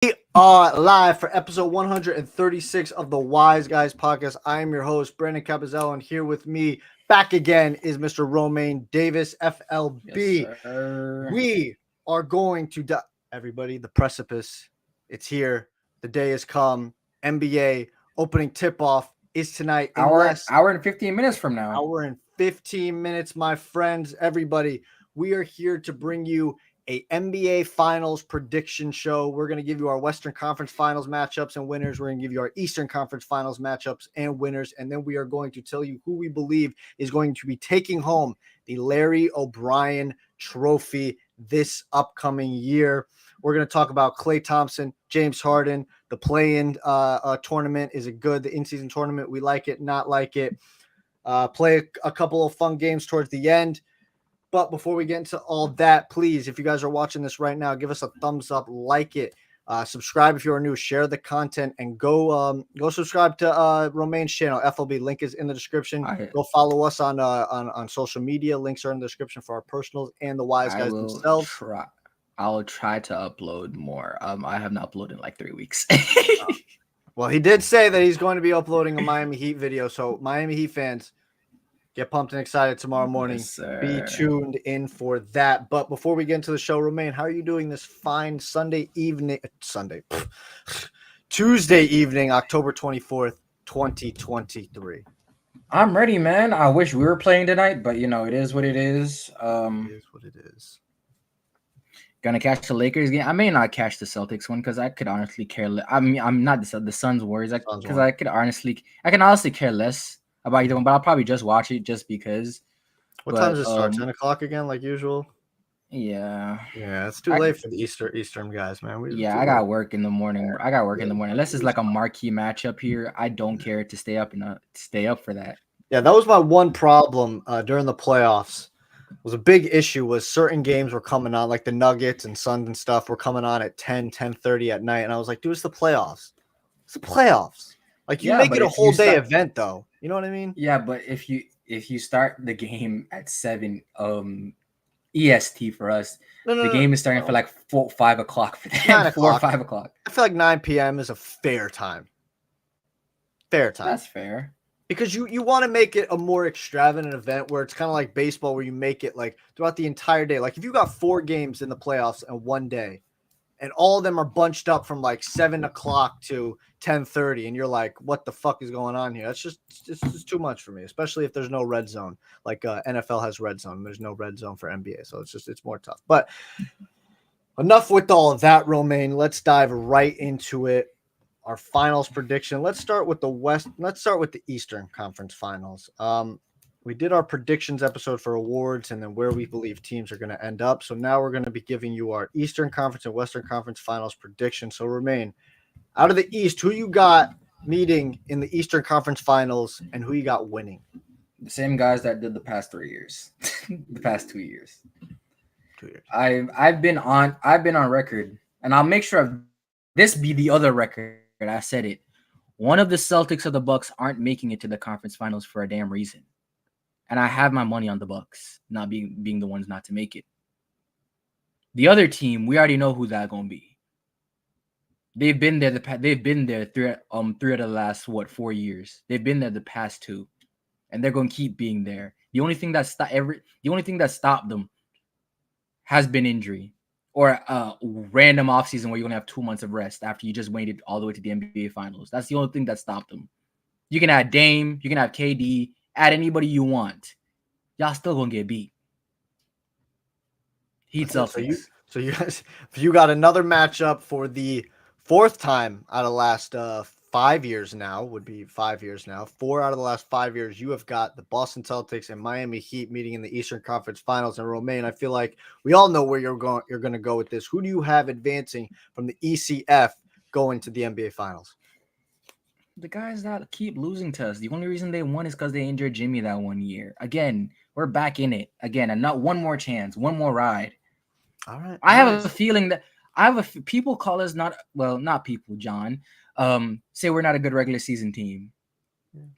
We are live for episode 136 of the Wise Guys podcast. I am your host, Brandon Capozziello, and here with me back again is Mr. Romaine Davis, Yes, FLB. sir. We are going to everybody, the precipice. It's here. The day has come. NBA opening tip-off is tonight in Hour and 15 minutes from now. hour and 15 minutes, my friends. Everybody, we are here to bring you a NBA Finals prediction show. We're going to give you our Western Conference Finals matchups and winners. We're going to give you our Eastern Conference Finals matchups and winners. And then we are going to tell you who we believe is going to be taking home the Larry O'Brien Trophy this upcoming year. We're going to talk about Klay Thompson, James Harden. The play-in tournament. Is it good? The in-season tournament, we like it, not like it. Play a couple of fun games towards the end. But before we get into all that, please, if you guys are watching this right now, give us a thumbs up, like it, subscribe if you are new, share the content, and go subscribe to Romaine's channel, FLB. Link is in the description. Go follow us on social media. Links are in the description for our personals and the Wise Guys themselves. I'll try to upload more. I have not uploaded in like 3 weeks. Well, he did say that he's going to be uploading a Miami Heat video, so Miami Heat fans, get pumped and excited tomorrow morning. Yes, be tuned in for that. But before we get into the show, Romaine, how are you doing this fine Tuesday evening, October 24th, 2023? I'm ready, man. I wish we were playing tonight, but it is what it is. It is what it is. Gonna catch the Lakers game. I may not catch the Celtics one because I could honestly care. I mean, I'm not the Suns Warriors because I can honestly care less about either one, but I'll probably just watch it just because. What time does it start? 10 o'clock again, like usual? Yeah, it's too late for the Eastern guys, man. I got work in the morning. Unless it's like a marquee matchup here, I don't care to stay up for that. Yeah, that was my one problem during the playoffs. Was a big issue was certain games were coming on, like the Nuggets and Suns and stuff were coming on at 10:30 at night, and I was like, dude, it's the playoffs. It's the playoffs. Like, you make it a whole day event, though. You know what I mean? Yeah, but if you start the game at 7 EST for us, the game is starting for like 5 o'clock for them. 4 or 5 o'clock. I feel like 9 p.m. is a fair time. Fair time. That's fair. Because you want to make it a more extravagant event where it's kind of like baseball, where you make it like throughout the entire day. Like if you got 4 games in the playoffs in one day, and all of them are bunched up from like 7 o'clock to 10:30, and you're like, what the fuck is going on here? That's just too much for me, especially if there's no red zone. Like NFL has red zone. There's no red zone for NBA, so it's more tough. But enough with all of that, Romaine. Let's dive right into it. Our finals prediction. Let's start with the Eastern Conference Finals. We did our predictions episode for awards and then where we believe teams are going to end up. So now we're going to be giving you our Eastern Conference and Western Conference Finals prediction. So Romaine, out of the East, who you got meeting in the Eastern Conference Finals and who you got winning? The same guys that did the past 3 years, the past 2 years. 2 years. I've been on record, and I'll make sure this be the other record. I said it. One of the Celtics or the Bucks aren't making it to the conference finals for a damn reason. And I have my money on the Bucks not being the ones not to make it. The other team, we already know who that's gonna be. They've been there. They've been there three of the last 4 years. They've been there the past 2, and they're gonna keep being there. The only thing that stopped them has been injury or a random offseason where you're gonna have 2 months of rest after you just waited all the way to the NBA Finals. That's the only thing that stopped them. You can add Dame, you can have KD. Add anybody you want. Y'all still gonna get beat. Heat Celtics. So you got another matchup for the 4th time out of the last 5 years now. Would be 5 years now. 4 out of the last 5 years, you have got the Boston Celtics and Miami Heat meeting in the Eastern Conference Finals. And Romaine, I feel like we all know where you're going to go with this. Who do you have advancing from the ECF going to the NBA Finals? The guys that keep losing to us. The only reason they won is because they injured Jimmy that 1 year. Again, we're back in it again, and not one more chance, one more ride. All right. I have a feeling that people call us not people, John. Say we're not a good regular season team.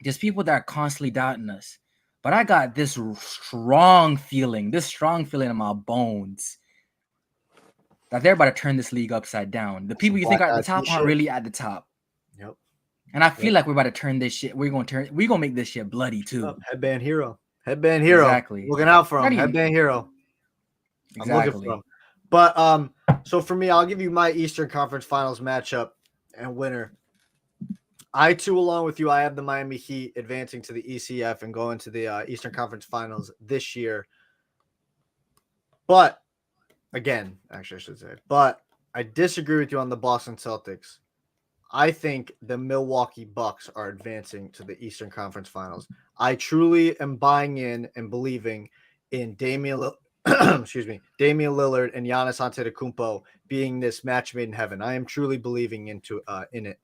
There's people that are constantly doubting us, but I got this strong feeling in my bones that they're about to turn this league upside down. The people you think are at the top aren't really at the top. Yep. And I feel like we're about to turn this shit. We're gonna make this shit bloody too. Headband hero. Exactly. Looking out for him. Not even- Headband hero. I'm looking for him. But so for me, I'll give you my Eastern Conference Finals matchup and winner. I too, along with you, I have the Miami Heat advancing to the ECF and going to the Eastern Conference Finals this year. But again, actually, I should say, but I disagree with you on the Boston Celtics. I think the Milwaukee Bucks are advancing to the Eastern Conference Finals. I truly am buying in and believing in Damian Lillard and Giannis Antetokounmpo being this match made in heaven. I am truly believing in it.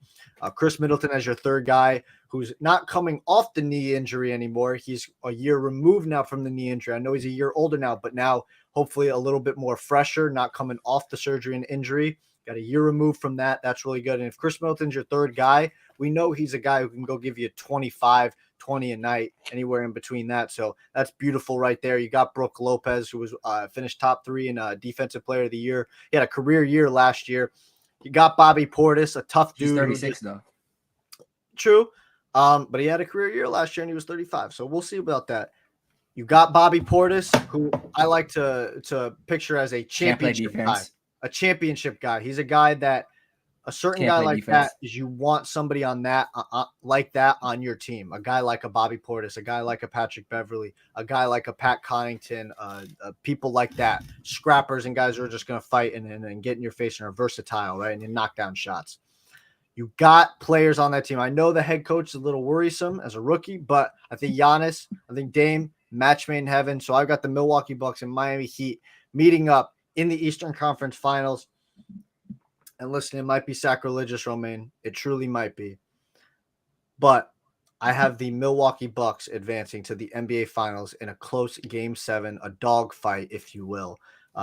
Chris Middleton as your third guy, who's not coming off the knee injury anymore. He's a year removed now from the knee injury. I know he's a year older now, but now hopefully a little bit more fresher, not coming off the surgery and injury. Got a year removed from that. That's really good. And if Chris Middleton's your third guy, we know he's a guy who can go give you 25, 20 a night, anywhere in between that. So that's beautiful right there. You got Brook Lopez, who was finished top 3 in Defensive Player of the Year. He had a career year last year. You got Bobby Portis, a tough dude. He's 36 though. True. But he had a career year last year and he was 35. So we'll see about that. You got Bobby Portis, who I like to picture as a championship guy. A championship guy. He's a guy that a certain guy like that is you want somebody on that like that on your team. A guy like a Bobby Portis, a guy like a Patrick Beverley, a guy like a Pat Connaughton, people like that, scrappers and guys who are just going to fight and get in your face and are versatile, right? And you knock down shots. You got players on that team. I know the head coach is a little worrisome as a rookie, but I think Giannis, I think Dame, match made in heaven. So I've got the Milwaukee Bucks and Miami Heat meeting up in the Eastern Conference Finals. And listen, it might be sacrilegious, Romaine. It truly might be. But I have the Milwaukee Bucks advancing to the NBA Finals in a close Game 7, a dog fight, if you will.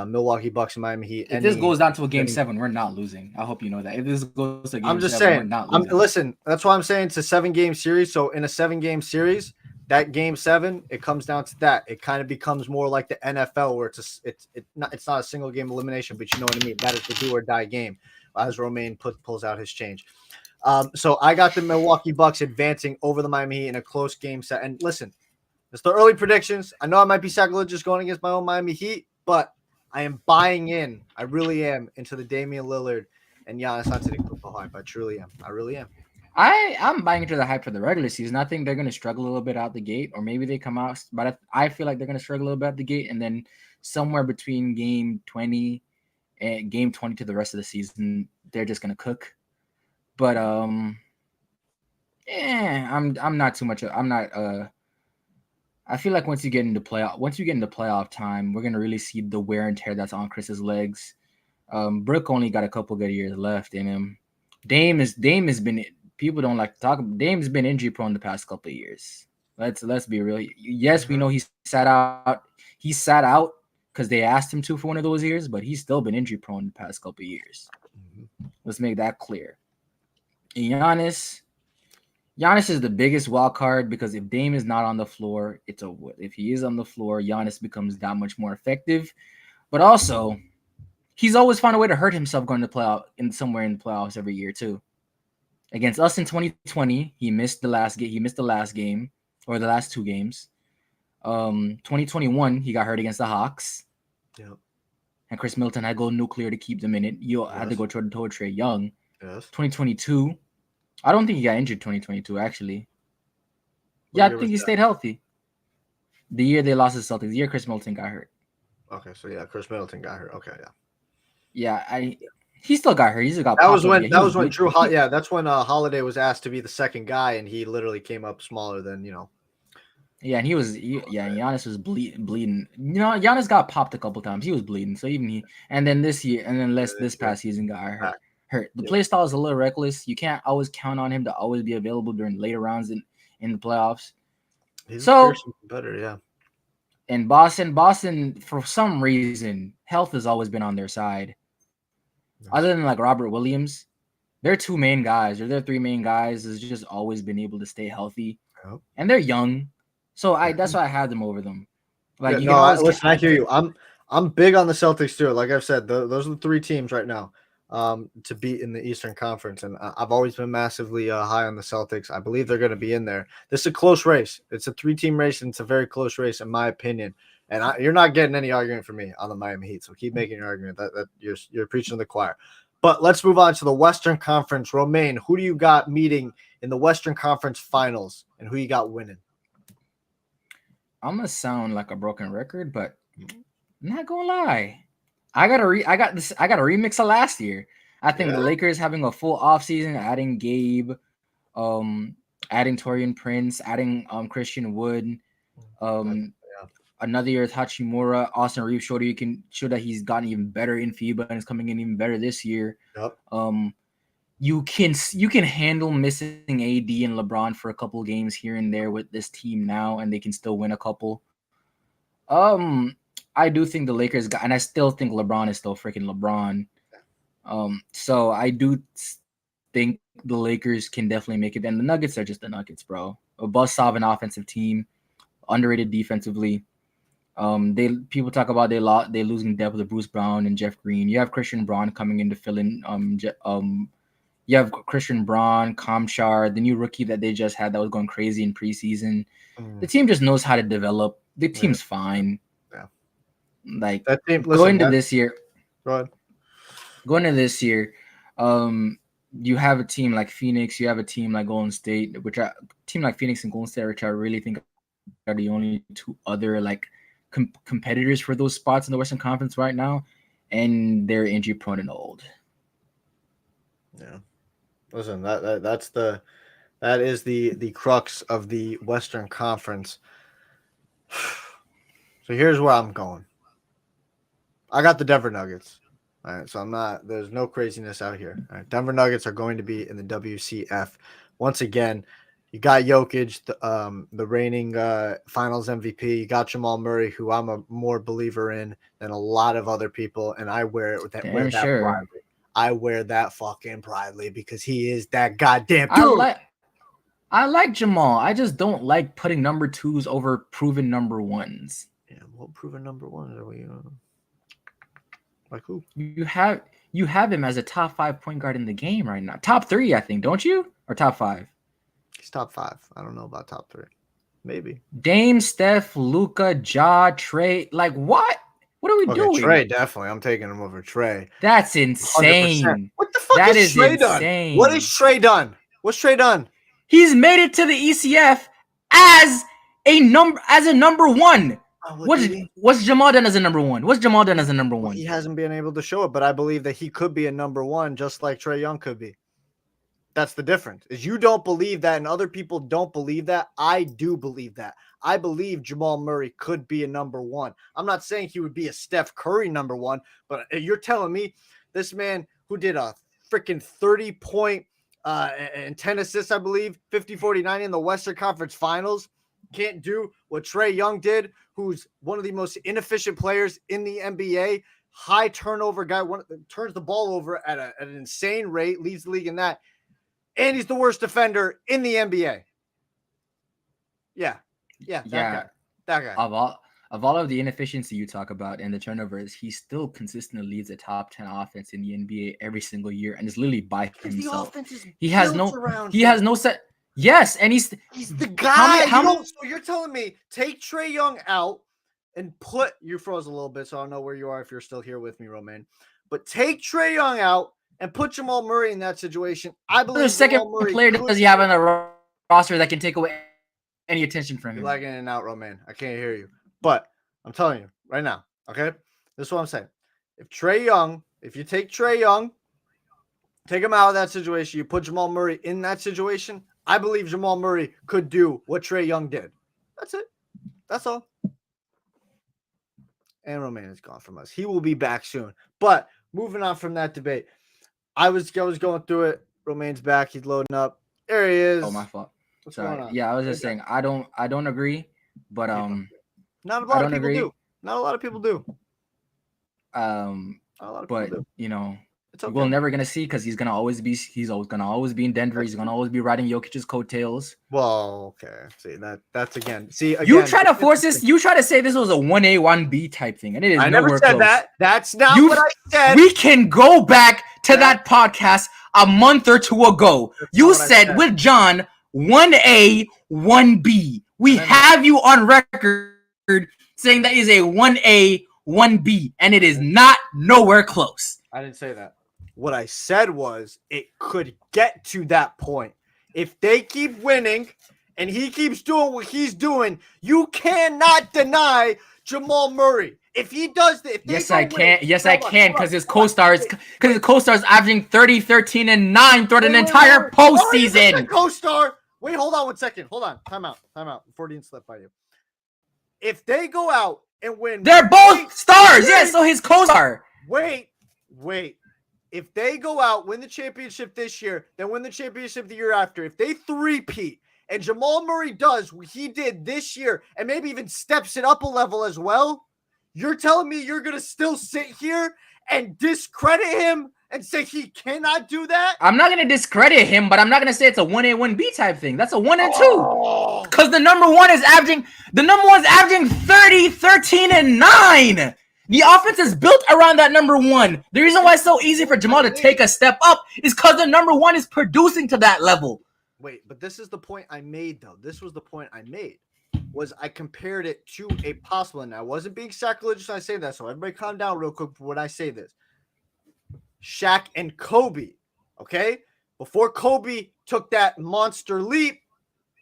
Milwaukee Bucks and Miami Heat. If this goes down to a Game 7, we're not losing. I hope you know that. If this goes to a Game 7, I'm just saying, we're not losing. Listen, that's why I'm saying it's a 7-game series. So in a 7-game series, that Game 7, it comes down to that. It kind of becomes more like the NFL, where it's not a single game elimination, but you know what I mean. That is the do or die game, as Romaine pulls out his change. So I got the Milwaukee Bucks advancing over the Miami Heat in a close Game 7. And listen, it's the early predictions. I know I might be sacrilegious going against my own Miami Heat, but I am buying in. I really am into the Damian Lillard and Giannis Antetokounmpo hype. I truly am. I really am. I'm buying into the hype for the regular season. I think they're going to struggle a little bit out the gate, or maybe they come out. But I feel like they're going to struggle a little bit out the gate, and then somewhere between Game 20 and Game 20 to the rest of the season, they're just going to cook. But I'm not too much. I'm not. I feel like once you get into playoff time, we're gonna really see the wear and tear that's on Chris's legs. Brook only got a couple good years left in him. Dame has been. People don't like to talk. Dame's been injury prone the past couple of years. Let's be real. Yes, we know he sat out. He sat out because they asked him to for one of those years, but he's still been injury prone the past couple of years. Let's make that clear. Giannis is the biggest wild card because if Dame is not on the floor, it's over. If he is on the floor, Giannis becomes that much more effective. But also, he's always found a way to hurt himself going to somewhere in the playoffs every year too. Against us in 2020, he missed the last game. He missed the last game or the last 2 games. 2021, he got hurt against the Hawks. Yep. And Chris Middleton had to go nuclear to keep them in it. You had to go toe-to-toe with Trae Young. Yes. 2022. I don't think he got injured 2022, actually. I think he stayed healthy. The year they lost to the Celtics, the year Chris Middleton got hurt. Okay, so yeah, Chris Middleton got hurt. Okay, yeah. Yeah, he still got hurt. He still got That was when that's when Holiday was asked to be the second guy, and he literally came up smaller than Yeah, and Giannis was bleeding. Giannis got popped a couple times. He was bleeding. So even this past season got hurt. The play style is a little reckless. You can't always count on him to always be available during later rounds in the playoffs. He's better, yeah. And Boston, for some reason, health has always been on their side. Other than like Robert Williams, their 2 main guys or their 3 main guys has just always been able to stay healthy. And they're young. So that's why I have them over them. Listen, I hear you. I'm big on the Celtics too. Like I've said, those are the 3 teams right now to beat in the Eastern Conference, and I've always been massively high on the Celtics. I believe they're going to be in there. This is a close race. It's a 3-team race, and it's a very close race in my opinion. And you're not getting any argument from me on the Miami Heat. So keep making your argument. That you're preaching to the choir. But let's move on to the Western Conference. Romaine, who do you got meeting in the Western Conference Finals, and who you got winning? I'm gonna sound like a broken record, but I'm not gonna lie. I got a remix of last year. I think the Lakers having a full offseason, adding Gabe, adding Torian Prince, adding Christian Wood, another year with Hachimura, Austin Reeves you can show that he's gotten even better in FIBA and is coming in even better this year. Yep. You can handle missing AD and LeBron for a couple games here and there with this team now, and they can still win a couple. I do think the Lakers and I still think LeBron is still freaking LeBron. So I do think the Lakers can definitely make it. And the Nuggets are just the Nuggets, bro. A buzzsaw an offensive team, underrated defensively. People talk about they losing depth with Bruce Brown and Jeff Green. You have Christian Braun coming in to fill in. You have Christian Braun, Kamchar, the new rookie that they just had that was going crazy in preseason. The team just knows how to develop. The team's fine. Yeah. Like that team, going to this year. Go ahead. Going to this year, you have a team like Phoenix. You have a team like Golden State, team like Phoenix and Golden State, which I really think are the only 2 other like competitors for those spots in the Western Conference right now, and they're injury prone and old. Yeah. Listen, that is the crux of the Western Conference. So here's where I'm going. I got the Denver Nuggets. All right, so there's no craziness out here. All right, Denver Nuggets are going to be in the WCF. Once again, you got Jokic, the reigning finals MVP. You got Jamal Murray, who I'm a more believer in than a lot of other people, and I wear that proudly. I wear that fucking proudly because he is that goddamn dude. I like Jamal. I just don't like putting number 2s over proven number 1s. Yeah, what proven number 1s are we? Like who? You have him as a top 5 point guard in the game right now. Top 3, I think, don't you? Or top 5? He's top 5. I don't know about top 3. Maybe. Dame, Steph, Luka, Ja, Trey. Like what? What are we doing? Trey, definitely. I'm taking him over Trey. That's insane. 100%. What the fuck is Trey insane. Done? What is Trey done? What's Trey done? He's made it to the ECF as a number 1. What's Jamal done as a number 1? What's Jamal done as a number 1? He hasn't been able to show it, but I believe that he could be a number 1 just like Trae Young could be. That's the difference. Is you don't believe that and other people don't believe that. I do believe that. I believe Jamal Murray could be a number 1. I'm not saying he would be a Steph Curry number 1, but you're telling me this man who did a freaking 30-point and 10 assists, I believe, 50-49 in the Western Conference Finals, can't do what Trae Young did, who's one of the most inefficient players in the NBA, high turnover guy, turns the ball over at an insane rate, leads the league in that, and he's the worst defender in the NBA. Yeah, that guy. Of all of the inefficiency you talk about and the turnovers, he still consistently leads a top 10 offense in the NBA every single year, and is literally by himself. He has no set. Yes, and he's the guy. So you're telling me take Trae Young out and you froze a little bit, so I don't know where you are if you're still here with me, Romaine. But take Trae Young out and put Jamal Murray in that situation. I believe the second player does he have on the roster that can take away any attention from him. You're lagging in and out, Romaine. I can't hear you. But I'm telling you right now, okay? This is what I'm saying. If you take Trae Young, take him out of that situation, you put Jamal Murray in that situation, I believe Jamal Murray could do what Trae Young did. That's it. That's all. And Romaine is gone from us. He will be back soon. But moving on from that debate, I was going through it. Romaine's back. He's loading up. There he is. Oh, my fault. What's going on? Yeah, I was just saying I don't agree, but not a lot of people do. Not a lot of people do. But you know, It's okay. We're never gonna see because he's gonna always be in Denver. He's gonna always be riding Jokic's coattails. Well, okay. See that's again. See, again, you try to force this. You try to say this was a 1A 1B type thing, and it is I nowhere never said close. that. That's not what I said. We can go back to that podcast a month or two ago. You said with John 1A 1B. We have you on record saying that is a 1A 1B, and it is not nowhere close. I didn't say that. What I said was it could get to that point. If they keep winning and he keeps doing what he's doing, you cannot deny Jamal Murray. If he does that, yes, I can. Yes, I can, because his co-stars averaging 30, 13, and 9 throughout an entire postseason. Co-star. Wait, hold on 1 second. Hold on. Time out. Before it didn't slip by you. If they go out and win, they're both stars. Yeah, so his co-star. Wait. If they go out, win the championship this year, then win the championship the year after, if they three-peat and Jamal Murray does what he did this year and maybe even steps it up a level as well, you're telling me you're going to still sit here and discredit him and say he cannot do that? I'm not going to discredit him, but I'm not going to say it's a 1A, 1B type thing. That's a 1 and 2. Because the number one is averaging 30, 13, and 9. The offense is built around that number one. The reason why it's so easy for Jamal to take a step up is because the number one is producing to that level. Wait, but this is the point I made, though. This was the point I made. Was I compared it to a possible, and I wasn't being sacrilegious when I say that, so everybody calm down real quick when I say this. Shaq and Kobe, okay? Before Kobe took that monster leap,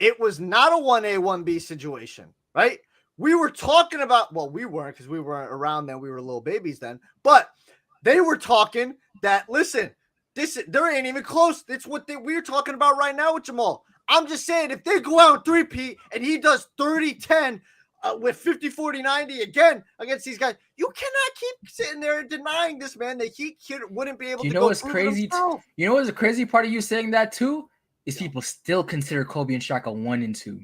it was not a 1A, 1B situation, right? We were talking about, well, we weren't because we weren't around then. We were little babies then. But they were talking that, listen, there ain't even close. It's what we're talking about right now with Jamal. I'm just saying, if they go out 3-peat and he does 30-10 with 50, 40, 90 again against these guys, you cannot keep sitting there and denying this, man, that he wouldn't be able to go through crazy? You know what's the crazy part of you saying that, too? Is people still consider Kobe and Shaq a 1 and 2.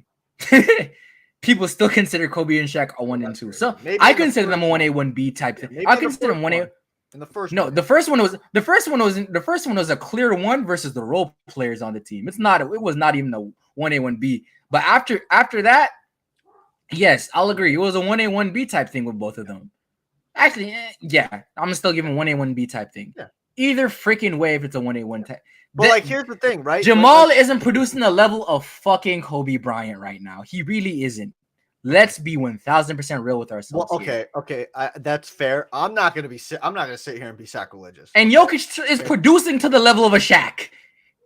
People still consider Kobe and Shaq a 1 and 2. So maybe I consider them a 1A, 1B type thing. I consider them 1A. In the first no, the first one was a clear 1 versus the role players on the team. It was not even a 1A, 1B. But after that, yes, I'll agree. It was a 1A, 1B type thing with both of them. Actually, yeah, I'm still giving 1A, 1B type thing. Yeah. Either freaking way if it's a 1A, 1 type. But here's the thing, right? Jamal isn't producing the level of fucking Kobe Bryant right now. He really isn't. Let's be 1,000% real with ourselves. Well, okay, that's fair. I'm not gonna sit here and be sacrilegious. And Jokic is producing to the level of a Shaq.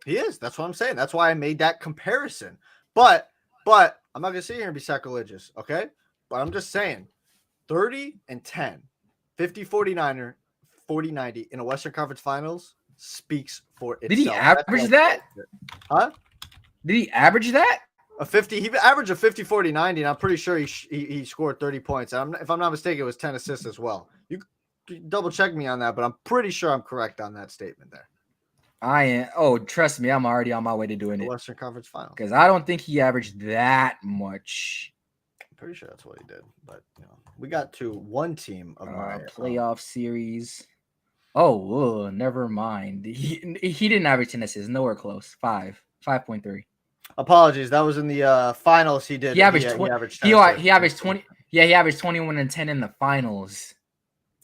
He is. That's what I'm saying. That's why I made that comparison. But I'm not gonna sit here and be sacrilegious. Okay, but I'm just saying, 30-10, 50-49er, 40-90 in a Western Conference Finals speaks for itself. Did he average that? Huh? Did he average that? A 50. He averaged a 50, 40, 90, and I'm pretty sure he scored 30 points. If I'm not mistaken, it was 10 assists as well. You double check me on that, but I'm pretty sure I'm correct on that statement there. I am. Oh, trust me, I'm already on my way to doing it. Western Conference Final. Because I don't think he averaged that much. I'm pretty sure that's what he did. But we got to one team of my playoff series. Oh, never mind. He didn't average 10 assists. Nowhere close. 5.3. Apologies. That was in the finals. He did. He averaged 20. He averaged 20. Yeah, he averaged 21 and 10 in the finals.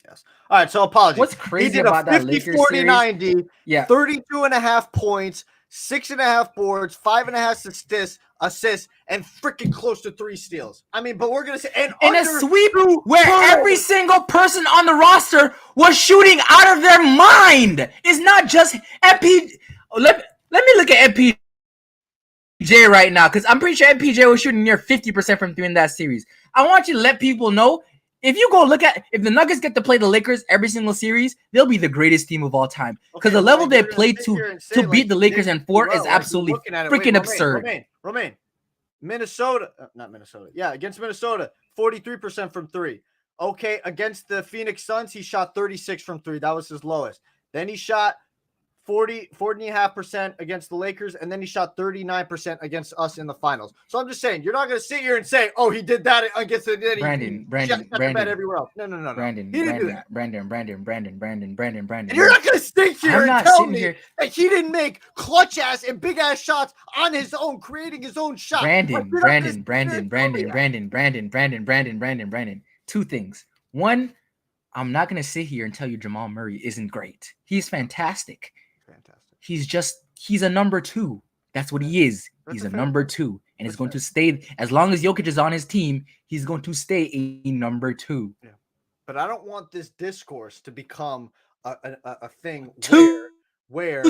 Yes. All right. So apologies. What's crazy about that Lakers 40, series? 90. Yeah. 32.5 points, 6.5 boards, 5.5 assists, and freaking close to 3 steals. I mean, but we're gonna say in a sweep where every single person on the roster was shooting out of their mind. It's not just MP. Let me look at MPJ right now, because I'm pretty sure MPJ was shooting near 50% from 3 in that series. I want you to let people know, if you go look at, if the Nuggets get to play the Lakers every single series, they'll be the greatest team of all time. Because the level they played to beat the Lakers in 4 is absolutely freaking absurd. Romaine, Minnesota, not Minnesota. Yeah, against Minnesota, 43% from 3. Okay, against the Phoenix Suns, he shot 36 from 3. That was his lowest. Then he shot 40.5% against the Lakers, and then he shot 39% against us in the finals. So I'm just saying, you're not going to sit here and say, "Oh, he did that against the Brandon, everywhere else." No. Brandon. He didn't do that. Brandon. And you're not going to sit here I'm and not tell sitting me here. that he didn't make clutch ass and big ass shots on his own, creating his own shot. Brandon. Two things. One, I'm not going to sit here and tell you Jamal Murray isn't great. He's fantastic. He's a number 2. That's what he is. He's a number 2. And it's going to stay, as long as Jokic is on his team, he's going to stay a number 2. Yeah. But I don't want this discourse to become a thing where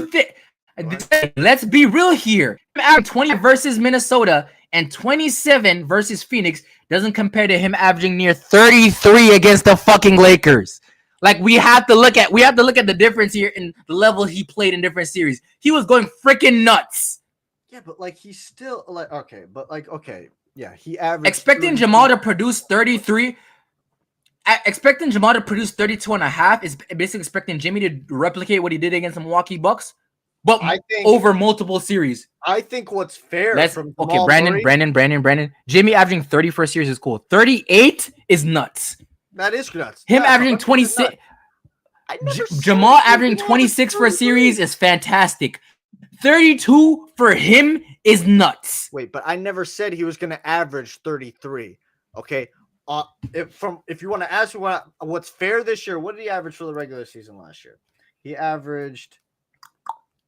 let's be real here. 20 versus Minnesota and 27 versus Phoenix doesn't compare to him averaging near 33 against the fucking Lakers. Like, we have to look at the difference here in the level he played in different series. He was going freaking nuts. Yeah, but like he's still like yeah, he averaged expecting Jamal to produce 33. Expecting Jamal to produce 32 and a half is basically expecting Jimmy to replicate what he did against the Milwaukee Bucks, but over multiple series. I think what's fair from okay, Jamal Brandon. Jimmy averaging 30 for a series is cool. 38 is nuts. That is nuts. Him averaging 26. Jamal averaging 26 for a series is fantastic. 32 for him is nuts. Wait, but I never said he was going to average 33. Okay. If you want to ask me what's fair this year, what did he average for the regular season last year? He averaged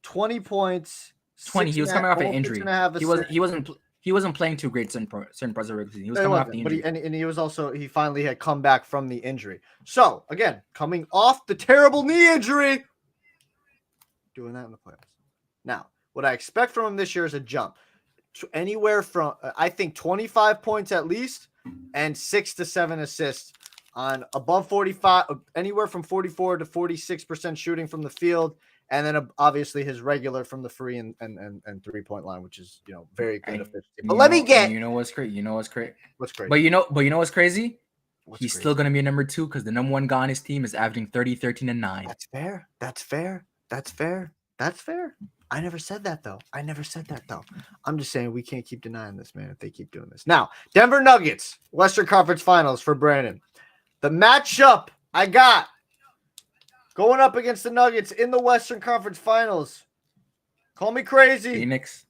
20 points. 20. He was coming off an injury. He wasn't playing too great certain parts of the regular season. He was coming off the injury. And he was also, he finally had come back from the injury. So again, coming off the terrible knee injury, doing that in the playoffs. Now, what I expect from him this year is a jump. Anywhere from, I think, 25 points at least, and 6 to 7 assists on above 45, anywhere from 44 to 46% shooting from the field, and then obviously his regular from the free and 3-point line, which is, very good efficiency. But let me get. You know what's crazy? What's crazy? But you know what's crazy? He's still gonna be a number 2 because the number 1 guy on his team is averaging 30, 13, and 9. That's fair. I never said that though. I'm just saying we can't keep denying this, man, if they keep doing this. Now, Denver Nuggets, Western Conference Finals for Brandon. The matchup I got going up against the Nuggets in the Western Conference Finals. Call me crazy. Phoenix.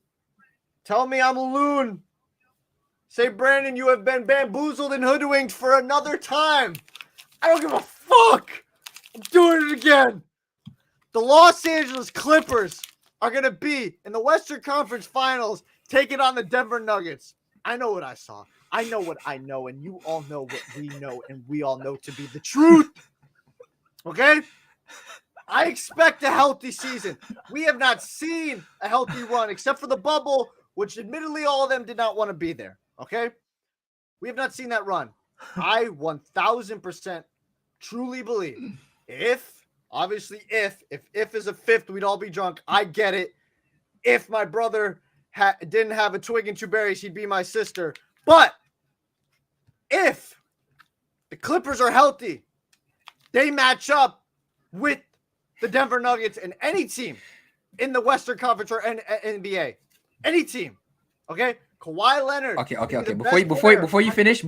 Tell me I'm a loon. Say, Brandon, you have been bamboozled and hoodwinked for another time. I don't give a fuck. I'm doing it again. The Los Angeles Clippers are going to be in the Western Conference Finals taking on the Denver Nuggets. I know what I saw. I know what I know, and you all know what we know, and we all know to be the truth. Okay? I expect a healthy season. We have not seen a healthy run, except for the bubble, which admittedly all of them did not want to be there. Okay? We have not seen that run. I 1,000% truly believe if is a fifth, we'd all be drunk. I get it. If my brother didn't have a twig and 2 berries, he'd be my sister. But if the Clippers are healthy, they match up with the Denver Nuggets and any team in the Western Conference or NBA. Any team. Okay? Kawhi Leonard. Okay. Before you finish,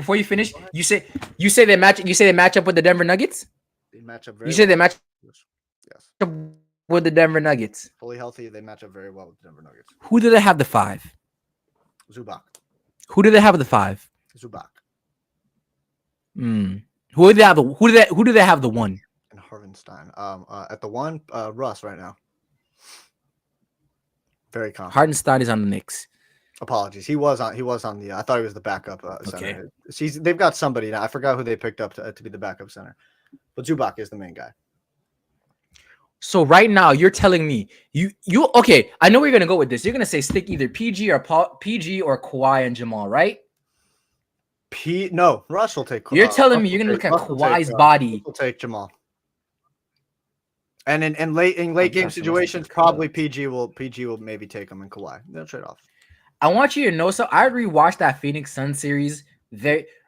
you say they match up with the Denver Nuggets? They match up very You say they match Yes. with the Denver Nuggets. Fully healthy, they match up very well with the Denver Nuggets. Who do they have the 5? Zubac. Who do they have the 5? Zubac. Who do they have the 1? And Hardenstein. At the 1, Russ right now. Very confident. Hardenstein is on the Knicks. Apologies. He was on the I thought he was the backup center. They've got somebody now. I forgot who they picked up to be the backup center. But Zubac is the main guy. So right now you're telling me you okay, I know where you're gonna go with this. You're gonna say stick either PG or Kawhi and Jamal, right? No, Russ will take Kawhi. You're telling me you're gonna look at Kawhi's body. Will take Jamal. And in late game situations, probably PG will maybe take him and Kawhi. They'll trade off. I want you to know, so I rewatched that Phoenix Suns series.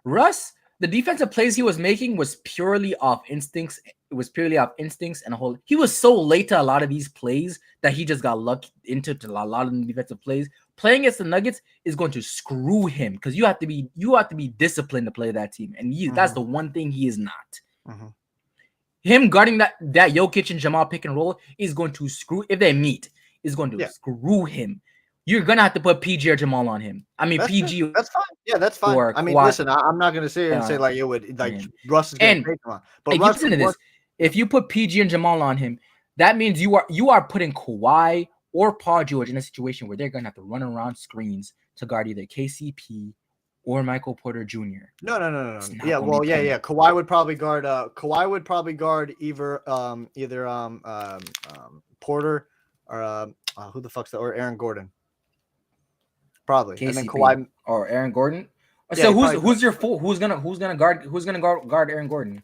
Russ, the defensive plays he was making was purely off instincts It was purely off instincts and a whole. He was so late to a lot of these plays that he just got lucky into a lot of the defensive plays. Playing against the Nuggets is going to screw him because you have to be disciplined to play that team, and that's the one thing he is not. Him guarding that Jokic and Jamal pick and roll is going to screw if they meet. Is going to screw him. You're gonna have to put PG or Jamal on him. I mean, PG. That's fine. Yeah, that's fine. I mean, listen, I'm not gonna sit here and say like it would like Russ is gonna take him on. But Russ, listen to this. If you put PG and Jamal on him, that means you are putting Kawhi or Paul George in a situation where they're gonna have to run around screens to guard either KCP or Michael Porter Jr. No. Yeah, well, yeah. Kawhi would probably guard either Porter or who the fuck's or Aaron Gordon. Probably. KCP and then Kawhi or Aaron Gordon. Yeah, so who's your full? Who's gonna guard Aaron Gordon?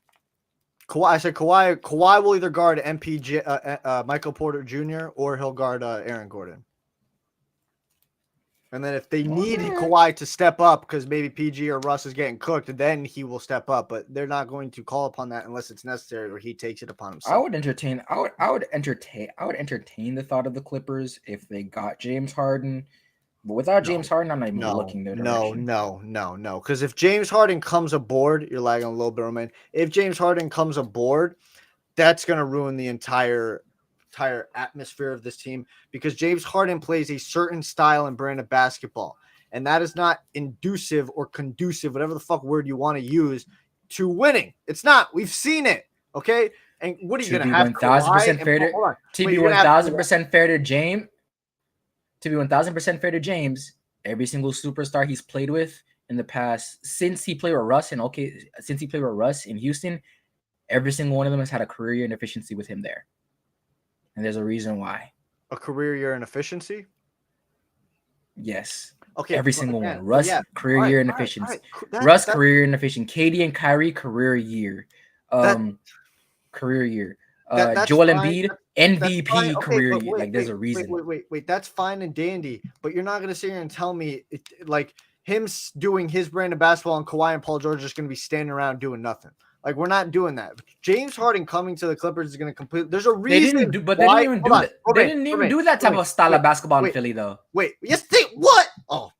Kawhi. I said Kawhi will either guard MPJ, Michael Porter Jr. or he'll guard Aaron Gordon. And then if they need Kawhi to step up because maybe PG or Russ is getting cooked, then he will step up. But they're not going to call upon that unless it's necessary or he takes it upon himself. I would entertain the thought of the Clippers if they got James Harden. But without James Harden, I'm not even looking their direction. No. Because if James Harden comes aboard, you're lagging a little bit, Romaine. If James Harden comes aboard, that's going to ruin the entire atmosphere of this team because James Harden plays a certain style and brand of basketball, and that is not inducive or conducive, whatever the fuck word you want to use, to winning. It's not. We've seen it. Okay. And what are you going to have? 1,000% fair to be 1,000% fair to James. To be 1,000% fair to James, every single superstar he's played with in the past, since he played with Russ in Houston, every single one of them has had a career year in efficiency with him there. And there's a reason why. A career year in efficiency? Yes. Okay. Every single one. Russ, career year in efficiency. Russ, career year in efficiency. KD and Kyrie, career year. Career year. Joel Embiid, MVP career year. There's a reason. Wait. That's fine and dandy, but you're not going to sit here and tell me like him doing his brand of basketball and Kawhi and Paul George are just going to be standing around doing nothing. Like, we're not doing that. James Harden coming to the Clippers is going to complete. There's a reason. They didn't even do that type of style of basketball in Philly, though. Yes, what? Oh.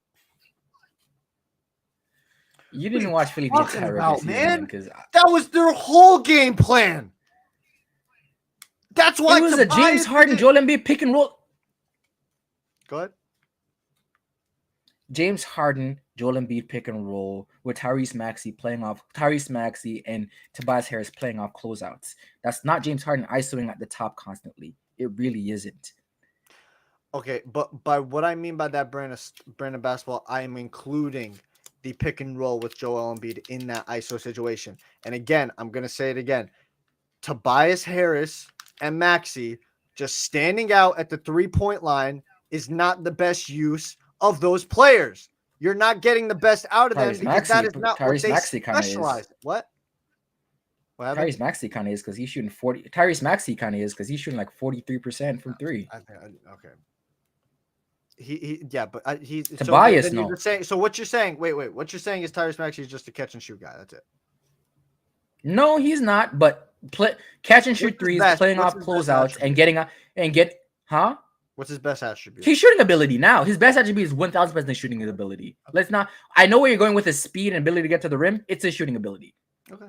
You didn't watch Philly the entire season, man. That was their whole game plan. That's why it was a James Harden, Joel Embiid pick and roll. Go ahead. James Harden, Joel Embiid pick and roll with Tyrese Maxey and Tobias Harris playing off closeouts. That's not James Harden isoing at the top constantly. It really isn't. Okay, but by what I mean by that brand of basketball, I am including the pick and roll with Joel Embiid in that ISO situation. And again, I'm going to say it again. Tobias Harris and Maxey just standing out at the 3-point line is not the best use of those players. You're not getting the best out of them because that is not what they specialize. What? Tyrese Maxey kind of is because he's shooting 40. Tyrese Maxey kind of is because he's shooting like 43% from three. Okay. He's Tobias. So what you're saying? Wait. What you're saying is Tyrese Maxey is just a catch and shoot guy. That's it. No, he's not. But catch and shoot threes, playing off closeouts, and get. What's his best attribute? His shooting ability now. His best attribute is 1,000% shooting ability. Let's not. I know where you're going with his speed and ability to get to the rim. It's his shooting ability. Okay.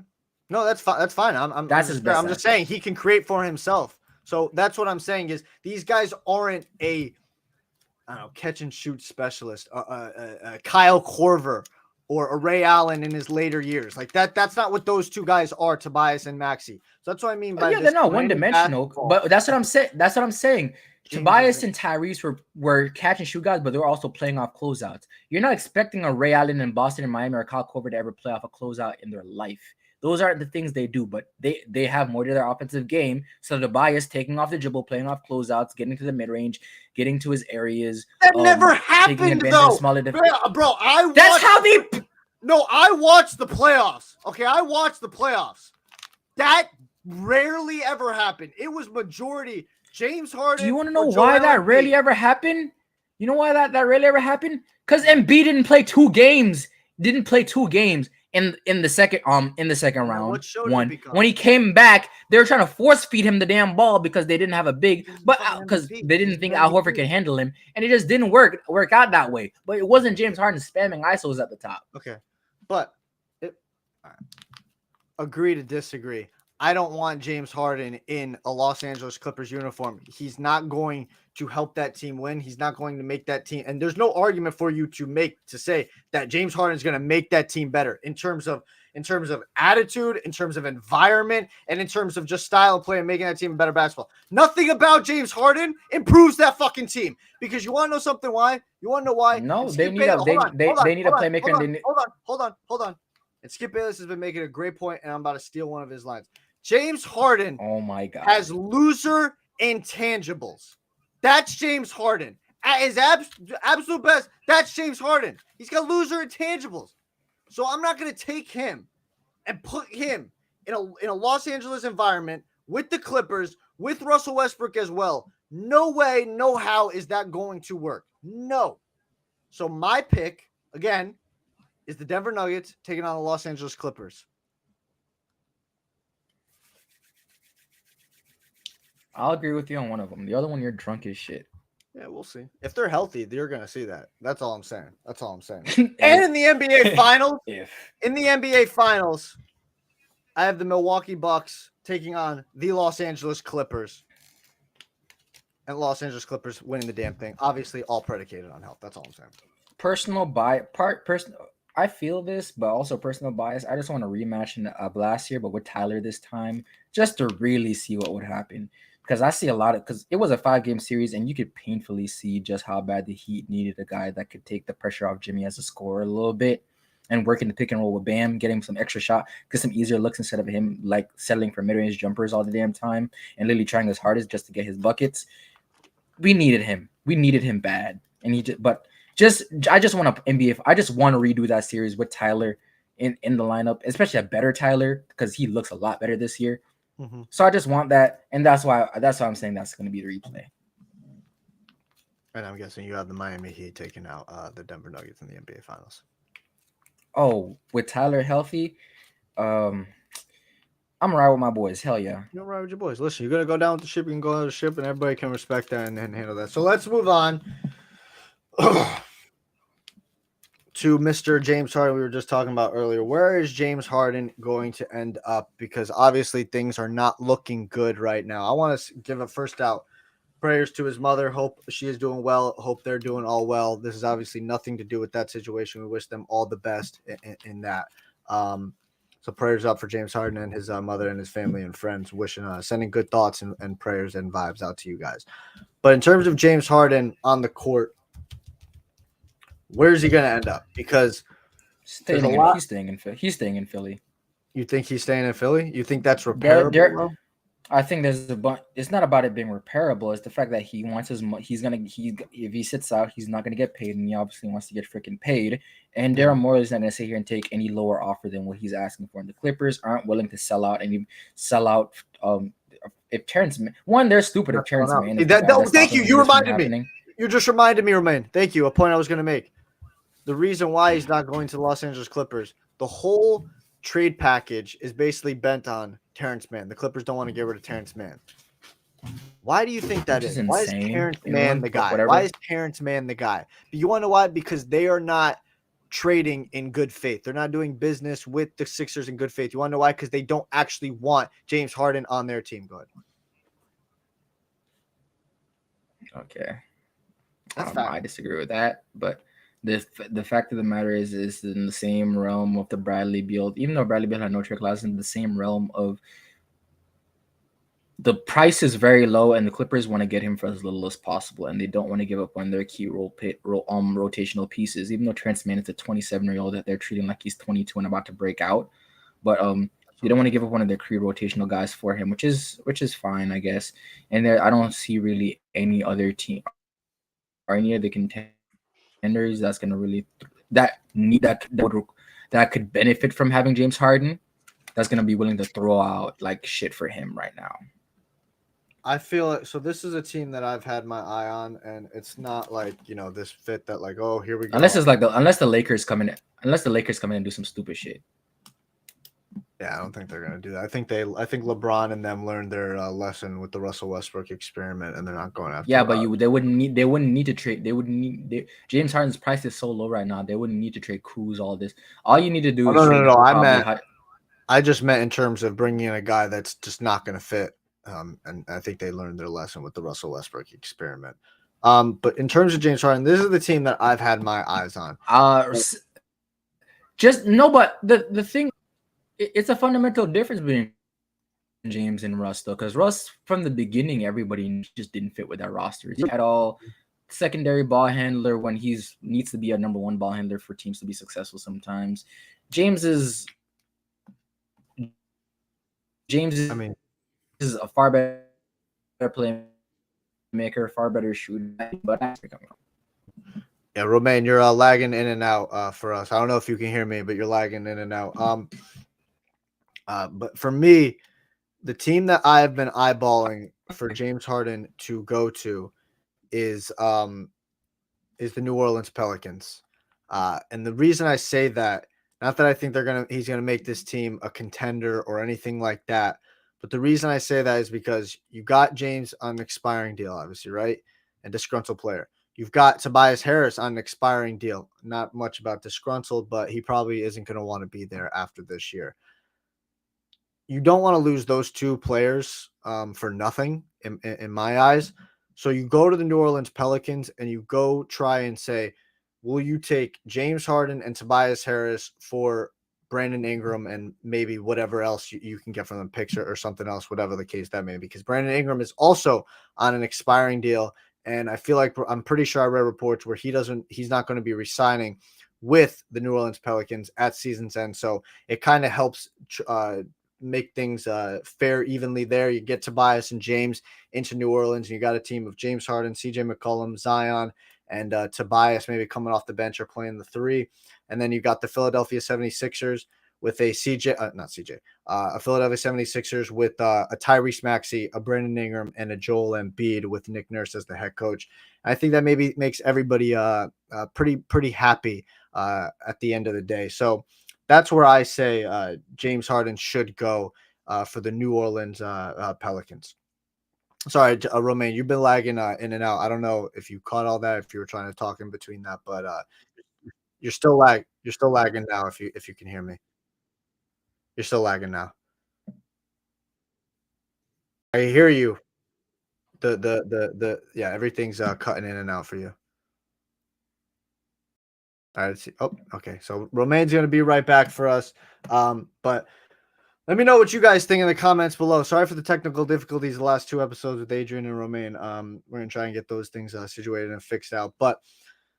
No, that's fine. That's fine. I'm just saying he can create for himself. So that's what I'm saying is these guys aren't a catch and shoot specialist, Kyle Korver or a Ray Allen in his later years. Like that. That's not what those two guys are, Tobias and Maxey. So that's what I mean by they're not one dimensional. But that's what I'm saying. That's what I'm saying. Tobias and Tyrese were catch and shoot guys, but they were also playing off closeouts. You're not expecting a Ray Allen in Boston and Miami or Kyle Korver to ever play off a closeout in their life. Those aren't the things they do, but they have more to their offensive game. So Tobias taking off the dribble, playing off closeouts, getting to the mid range, getting to his areas. That never happened though, bro. I watched the playoffs. Okay, I watched the playoffs. That rarely ever happened. It was majority. James Harden. Do you want to know why that rarely ever happened? You know why that rarely ever happened? Because Embiid didn't play two games in the second round. What show did he become? When he came back, they were trying to force feed him the damn ball because they didn't have a big, but because they didn't think Al Horford could handle him, and it just didn't work out that way. But it wasn't James Harden spamming ISOs at the top. Okay, but agree to disagree. I don't want James Harden in a Los Angeles Clippers uniform. He's not going to help that team win. He's not going to make that team. And there's no argument for you to say that James Harden is going to make that team better in terms of attitude, in terms of environment, and in terms of just style of play and making that team better basketball. Nothing about James Harden improves that fucking team. Because you want to know something why? You want to know why? No, they need a playmaker. Hold on. And Skip Bayless has been making a great point, and I'm about to steal one of his lines. James Harden, oh my God, has loser intangibles. That's James Harden. At his absolute best, that's James Harden. He's got loser intangibles. So I'm not going to take him and put him in a Los Angeles environment with the Clippers, with Russell Westbrook as well. No way, no how is that going to work. No. So my pick, again, is the Denver Nuggets taking on the Los Angeles Clippers. I'll agree with you on one of them. The other one, you're drunk as shit. Yeah, we'll see. If they're healthy, you're going to see that. That's all I'm saying. And in the NBA Finals, I have the Milwaukee Bucks taking on the Los Angeles Clippers. And Los Angeles Clippers winning the damn thing. Obviously, all predicated on health. That's all I'm saying. I feel this, but also personal bias. I just want a rematch of last year, but with Tyler this time, just to really see what would happen. Because I see because it was a 5-game series, and you could painfully see just how bad the Heat needed a guy that could take the pressure off Jimmy as a scorer a little bit and work in the pick and roll with Bam, getting some extra shot, get some easier looks instead of him like settling for mid-range jumpers all the damn time and literally trying his hardest just to get his buckets. We needed him. We needed him bad, and I just want to redo that series with Tyler in the lineup, especially a better Tyler because he looks a lot better this year. Mm-hmm. So I just want that, and that's why I'm saying that's going to be the replay. And I'm guessing you have the Miami Heat taking out the Denver Nuggets in the NBA Finals. Oh, with Tyler healthy, I'm right with my boys. Hell yeah. You're right with your boys. Listen, you're going to go down with the ship. You can go down with the ship, and everybody can respect that and handle that. So let's move on to Mr. James Harden we were just talking about earlier. Where is James Harden going to end up? Because obviously things are not looking good right now. I want to give a first out prayers to his mother. Hope she is doing well. Hope they're doing all well. This is obviously nothing to do with that situation. We wish them all the best in that. So prayers up for James Harden and his mother and his family and friends. Sending good thoughts and prayers and vibes out to you guys. But in terms of James Harden on the court, where's he going to end up? Because he's staying in Philly. You think he's staying in Philly? You think that's repairable? I think there's it's not about it being repairable. It's the fact that he wants if he sits out, he's not gonna get paid, and he obviously wants to get freaking paid. And Daryl Morey is not gonna sit here and take any lower offer than what he's asking for. And the Clippers aren't willing to sell out. If Terrence they're stupid. If Terrence Mann, thank you. You reminded me. You just reminded me, Romaine. Thank you. A point I was going to make. The reason why he's not going to the Los Angeles Clippers, the whole trade package is basically bent on Terrence Mann. The Clippers don't want to get rid of Terrence Mann. Why do you think that is? Why is Terrence Mann the guy? Why is Terrence Mann the guy? But you want to know why? Because they are not trading in good faith. They're not doing business with the Sixers in good faith. You want to know why? Because they don't actually want James Harden on their team. Go ahead. Okay. I disagree with that, but the fact of the matter is in the same realm of the Bradley Beal. Even though Bradley Beal had no trade clause, in the same realm of the price is very low, and the Clippers want to get him for as little as possible, and they don't want to give up on their key rotational pieces. Even though Terrence Mann is a 27-year-old that they're treating like he's 22 and about to break out, but they don't want to give up one of their key rotational guys for him, which is fine, I guess. And I don't see really any other team or any of the contenders that's going to really that could benefit from having James Harden that's going to be willing to throw out like shit for him right now. I feel it. So this is a team that I've had my eye on, and it's not like, this fit that like, oh, here we go. Unless the Lakers come in and do some stupid shit. Yeah, I don't think they're gonna do that. I think LeBron and them learned their lesson with the Russell Westbrook experiment, and they're not going after. Yeah, but they wouldn't need to trade. They wouldn't need James Harden's price is so low right now. They wouldn't need to trade Kuz, all this. All you need to do is trade. No. I just meant in terms of bringing in a guy that's just not going to fit. And I think they learned their lesson with the Russell Westbrook experiment. But in terms of James Harden, this is the team that I've had my eyes on. But the thing, it's a fundamental difference between James and Russ, though, because Russ, from the beginning, everybody just didn't fit with that roster at all. Secondary ball handler when he needs to be a number one ball handler for teams to be successful sometimes. James is a far better playmaker, far better shooter. But yeah, Romaine, you're lagging in and out for us. I don't know if you can hear me, but you're lagging in and out. But for me, the team that I have been eyeballing for James Harden to go to is the New Orleans Pelicans. And the reason I say that, not that I think he's gonna make this team a contender or anything like that, but the reason I say that is because you got James on an expiring deal, obviously, right? And disgruntled player. You've got Tobias Harris on an expiring deal. Not much about disgruntled, but he probably isn't going to want to be there after this year. You don't want to lose those two players for nothing in my eyes. So you go to the New Orleans Pelicans and you go try and say, will you take James Harden and Tobias Harris for Brandon Ingram and maybe whatever else you can get from them, picks or something else, whatever the case that may be, because Brandon Ingram is also on an expiring deal. And I feel like I'm pretty sure I read reports where he's not going to be re-signing with the New Orleans Pelicans at season's end. So it kind of helps make things fair evenly there. You get Tobias and James into New Orleans, and you got a team of James Harden, CJ McCollum, Zion, and Tobias maybe coming off the bench or playing the three. And then you got the Philadelphia 76ers with a Philadelphia 76ers with a Tyrese Maxey, a Brandon Ingram, and a Joel Embiid with Nick Nurse as the head coach. I think that maybe makes everybody pretty happy at the end of the day. So that's where I say James Harden should go for the New Orleans Pelicans. Sorry, Romaine, you've been lagging in and out. I don't know if you caught all that, if you were trying to talk in between that, but you're still lagging now if you can hear me. You're still lagging now. I hear you. Yeah, everything's cutting in and out for you. All right. Oh, okay. So Romaine's gonna be right back for us. But let me know what you guys think in the comments below. Sorry for the technical difficulties the last two episodes with Adrian and Romaine. We're gonna try and get those things situated and fixed out. But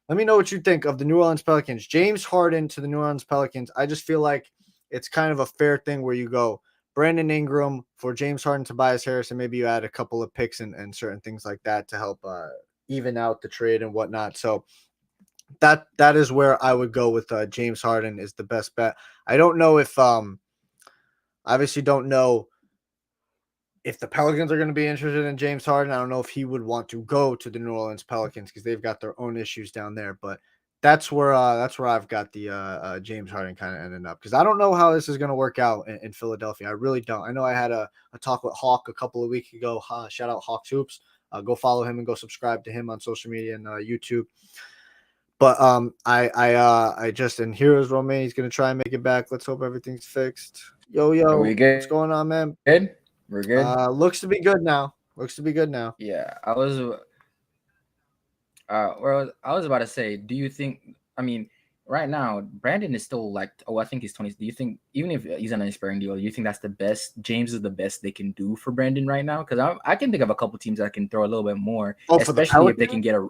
let me know what you think of the New Orleans Pelicans. James Harden to the New Orleans Pelicans. I just feel like it's kind of a fair thing where you go Brandon Ingram for James Harden, Tobias Harris, and maybe you add a couple of picks and certain things like that to help even out the trade and whatnot. So that is where I would go with James Harden is the best bet. I don't know if obviously don't know if the Pelicans are going to be interested in James Harden. I don't know if he would want to go to the New Orleans Pelicans because they've got their own issues down there. But that's where I've got the James Harden kind of ending up because I don't know how this is going to work out in Philadelphia. I really don't. I know I had a talk with Hawk a couple of weeks ago. Shout out Hawk Hoops. Go follow him and go subscribe to him on social media and YouTube. But I just and here is Romaine. He's going to try and make it back. Let's hope everything's fixed. Yo, what's going on, man? Good. We're good. Looks to be good now. Yeah, I was about to say, do you think? I mean, right now, Brandon is still I think he's 20. Do you think even if he's on an expiring deal, do you think that's the best? James is the best they can do for Brandon right now? Because I can think of a couple teams that can throw a little bit more, especially if they can get a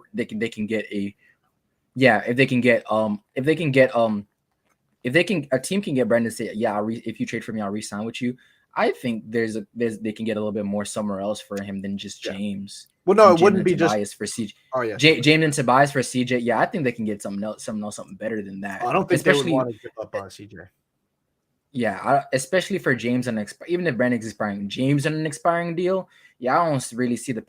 team can get Brandon to say, yeah, if you trade for me, I'll re-sign with you. I think they can get a little bit more somewhere else for him than just James. Well, no, it wouldn't be Tobias just for CJ. Oh yeah, James and Tobias for CJ. Yeah, I think they can get something better than that. I don't think they would want to give up on CJ. Yeah, especially for James and even if Brandon's expiring, James on an expiring deal. Yeah, I don't really see the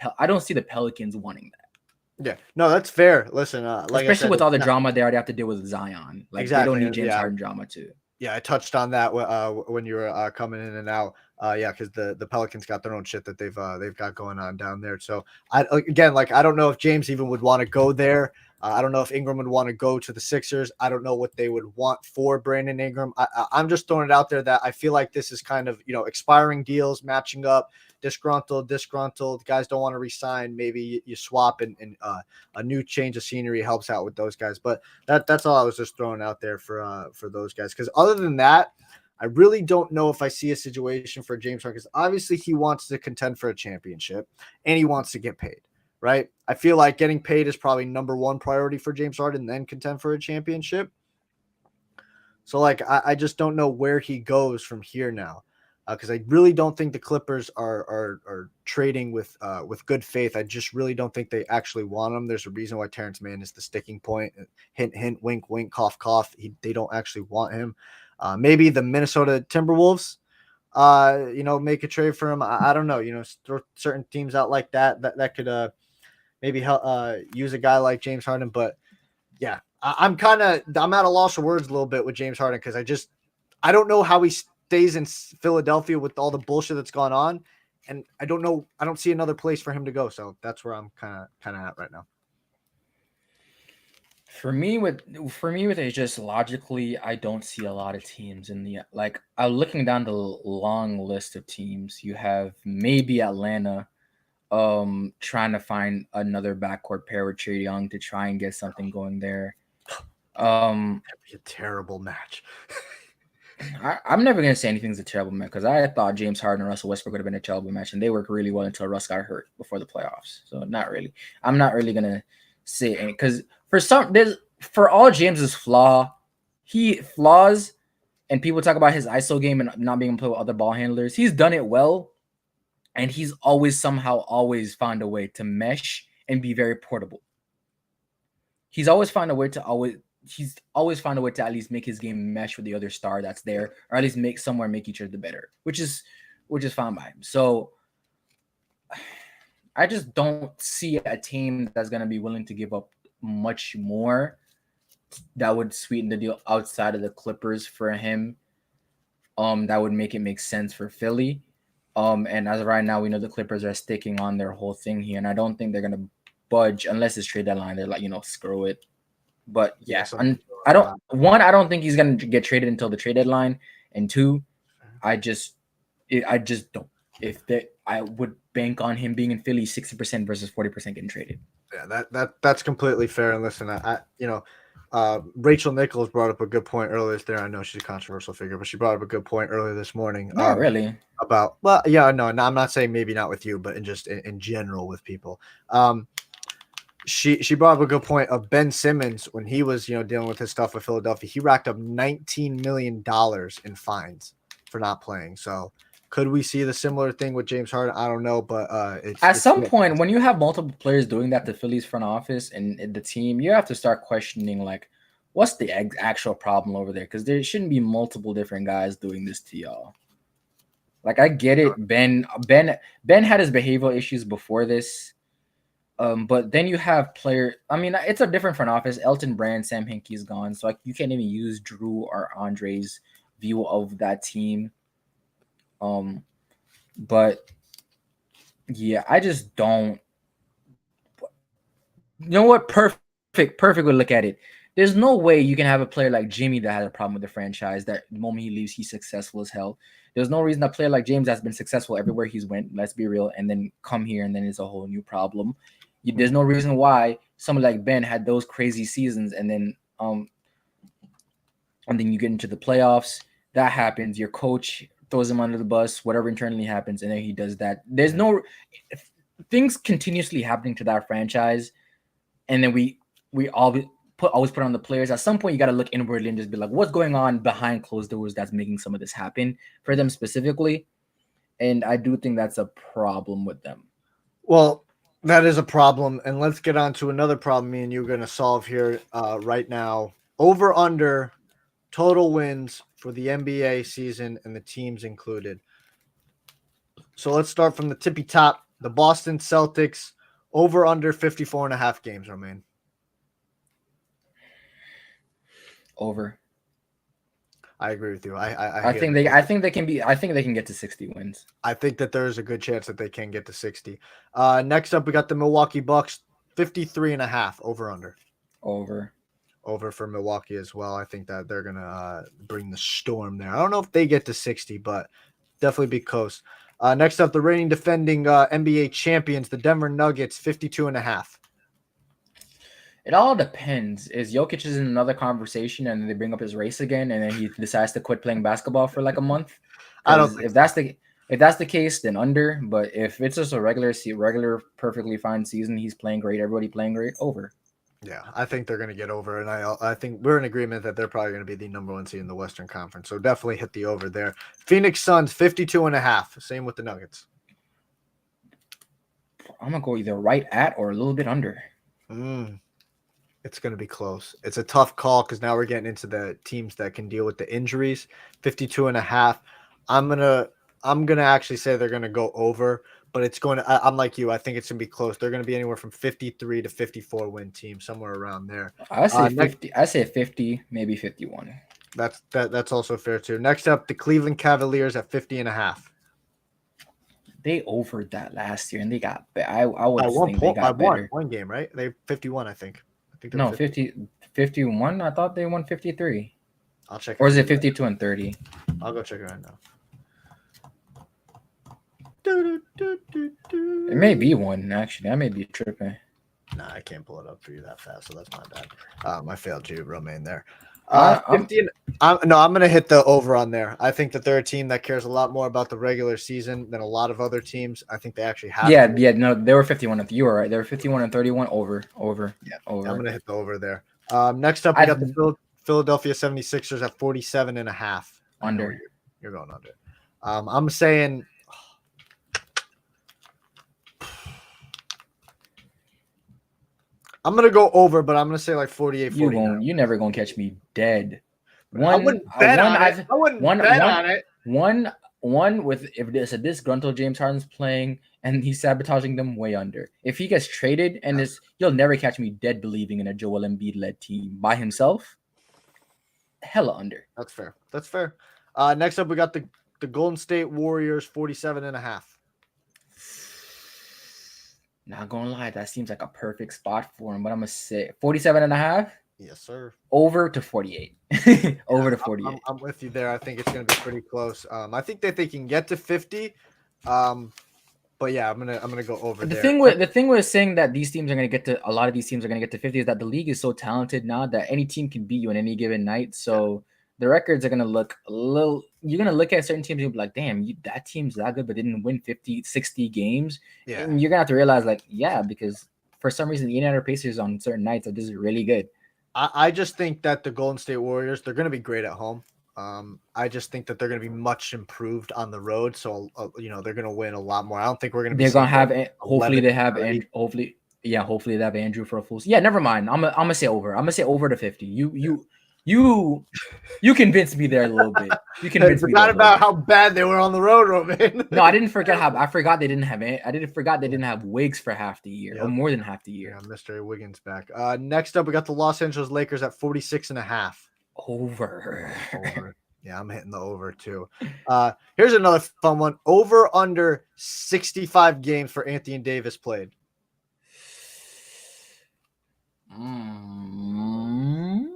Pelicans wanting that. Yeah, no, that's fair. Listen, especially with all the drama they already have to deal with Zion. Exactly. They don't need James Harden drama too. Yeah, I touched on that when you were coming in and out. Yeah, because the Pelicans got their own shit that they've got going on down there. So again, like I don't know if James even would want to go there. I don't know if Ingram would want to go to the Sixers. I don't know what they would want for Brandon Ingram. I'm just throwing it out there that I feel like this is kind of expiring deals matching up. Disgruntled. Guys don't want to resign. Maybe you swap and a new change of scenery helps out with those guys. But that's all I was just throwing out there for those guys. Because other than that, I really don't know if I see a situation for James Harden. Because obviously he wants to contend for a championship and he wants to get paid, right? I feel like getting paid is probably number one priority for James Harden, then contend for a championship. So like I just don't know where he goes from here now. Because I really don't think the Clippers are trading with good faith. I just really don't think they actually want him. There's a reason why Terrence Mann is the sticking point. Hint, hint, wink, wink, cough, cough. They don't actually want him. Maybe the Minnesota Timberwolves, make a trade for him. I don't know. Throw certain teams out like that could maybe help use a guy like James Harden. But yeah, I'm at a loss for words a little bit with James Harden because I don't know how he stays in Philadelphia with all the bullshit that's gone on, and I don't see another place for him to go. So that's where I'm kind of at right now. For me with it, just logically, I don't see a lot of teams in the like. I'm looking down the long list of teams. You have maybe Atlanta, trying to find another backcourt pair with Trae Young to try and get something going there. That'd be a terrible match. I'm never gonna say anything's a terrible match because I thought James Harden and Russell Westbrook would have been a terrible match, and they worked really well until Russ got hurt before the playoffs. So not really. I'm not really gonna say it because for all James's flaws, and people talk about his ISO game and not being able to play with other ball handlers. He's done it well, and he's always found a way to mesh and be very portable. He's always found a way to at least make his game mesh with the other star that's there, or at least make each other better, which is fine by him. So I just don't see a team that's gonna be willing to give up much more that would sweeten the deal outside of the Clippers for him. That would make sense for Philly. And as of right now, we know the Clippers are sticking on their whole thing here, and I don't think they're gonna budge unless it's trade deadline. They're like, screw it. But yeah, I don't think he's gonna get traded until the trade deadline. And two, I just don't. I would bank on him being in Philly 60% versus 40% getting traded. Yeah, that's completely fair. And listen, Rachel Nichols brought up a good point earlier there. I know she's a controversial figure, but she brought up a good point earlier this morning. Not really. No, I'm not saying maybe not with you, but in general with people. She brought up a good point of Ben Simmons when he was dealing with his stuff with Philadelphia. He racked up $19 million in fines for not playing. So could we see the similar thing with James Harden? I don't know, but at some point when you have multiple players doing that to Philly's front office and the team, you have to start questioning like, what's the actual problem over there? Because there shouldn't be multiple different guys doing this to y'all. Like I get it, Ben had his behavioral issues before this. But then you have it's a different front office. Elton Brand, Sam Hinkie is gone. So like you can't even use Drew or Andre's view of that team. But yeah, I just don't. You know what? Perfect would look at it. There's no way you can have a player like Jimmy that has a problem with the franchise. That the moment he leaves, he's successful as hell. There's no reason a player like James that's been successful everywhere he's went, let's be real, and then come here and then it's a whole new problem. There's no reason why someone like Ben had those crazy seasons and then you get into the playoffs. That happens. Your coach throws him under the bus, whatever internally happens, and then he does that. There's no things continuously happening to that franchise, and then we always put on the players. At some point, you got to look inwardly and just be like, what's going on behind closed doors that's making some of this happen for them specifically? And I do think that's a problem with them. Well, that is a problem. And let's get on to another problem me and you are going to solve here right now. Over under total wins for the NBA season and the teams included. So let's start from the tippy top. The Boston Celtics over under 54.5 games, Romaine. Over. I agree with you. I think they can get to 60 wins. I think that there's a good chance that they can get to 60. Next up, we got the Milwaukee Bucks, 53.5 over under. Over for Milwaukee as well. I think that they're gonna bring the storm there. I don't know if they get to 60, but definitely be close. Next up, the reigning defending NBA champions, the Denver Nuggets, 52.5. It all depends. Is Jokic is in another conversation and they bring up his race again, and then he decides to quit playing basketball for like a month? I don't think if that's the case, then under. But if it's just a regular, perfectly fine season, he's playing great. Everybody playing great. Over. Yeah, I think they're going to get over, and I think we're in agreement that they're probably going to be the number 1 seed in the Western Conference. So definitely hit the over there. Phoenix Suns, 52.5. Same with the Nuggets. I'm going to go either right at or a little bit under. It's going to be close. It's a tough call because now we're getting into the teams that can deal with the injuries. 52.5. I'm gonna actually say they're going to go over. But it's going to. I'm like you. I think it's going to be close. They're going to be anywhere from 53 to 54 win team, somewhere around there. I say 50. I say 50, maybe 51. That's also fair too. Next up, the Cleveland Cavaliers at 50.5. They overed that last year, and they got. I would think they got better. One game, right? They 51, I think. No, 51. I thought they won 53. I'll check. Or is it 52 and 30? I'll go check it right now. It may be one, actually. I may be tripping. Nah, I can't pull it up for you that fast, so that's my bad. I failed you, Romaine, there. I'm going to hit the over on there. I think that they're a team that cares a lot more about the regular season than a lot of other teams. I think they actually have. No, they were 51. You were right. They were 51 and 31 over. Yeah, over. I'm going to hit the over there. Next up, we got the Philadelphia 76ers at 47.5. Under. You're going under. I'm saying. I'm gonna go over, but I'm gonna say like 48. You never gonna catch me dead. I wouldn't bet on it. I wouldn't bet on it. One with if there's a disgruntled James Harden's playing and he's sabotaging them, way under. If he gets traded and you'll never catch me dead believing in a Joel Embiid led team by himself. Hella under. That's fair. Next up, we got the Golden State Warriors 47.5. Not gonna lie, that seems like a perfect spot for him, but I'm gonna say 47.5. Yes, sir. Over to 48. Over to 48. I'm with you there. I think it's gonna be pretty close. I think that they can get to 50. But yeah, I'm gonna go over the there. The thing with saying that these teams are gonna get to a lot of these teams are gonna get to 50 is that the league is so talented now that any team can beat you on any given night. So the records are gonna look a little. You're gonna look at certain teams and be like, "Damn, that team's that good, but didn't win 50, 60 games." Yeah, and you're gonna have to realize, like, because for some reason the Indiana Pacers on certain nights are just really good. I just think that the Golden State Warriors, they're gonna be great at home. I just think that they're going to be much improved on the road. So, they're going to win a lot more. I don't think we're going to be. They're going to have. Hopefully, they have. And hopefully they have Andrew for a full. Yeah, never mind. I'm gonna say over. I'm gonna say over to 50. You convinced me there a little bit. You convinced me. Forgot about how bad they were on the road, Romaine. No, I didn't forget how. I forgot they didn't have. I didn't forgot they didn't have Wiggs for half the year or more than half the year. Yeah, Mr. Wiggins back. Next up, we got the Los Angeles Lakers at 46.5. Over. Yeah, I'm hitting the over too. Here's another fun one. Over under 65 games for Anthony Davis played. I'm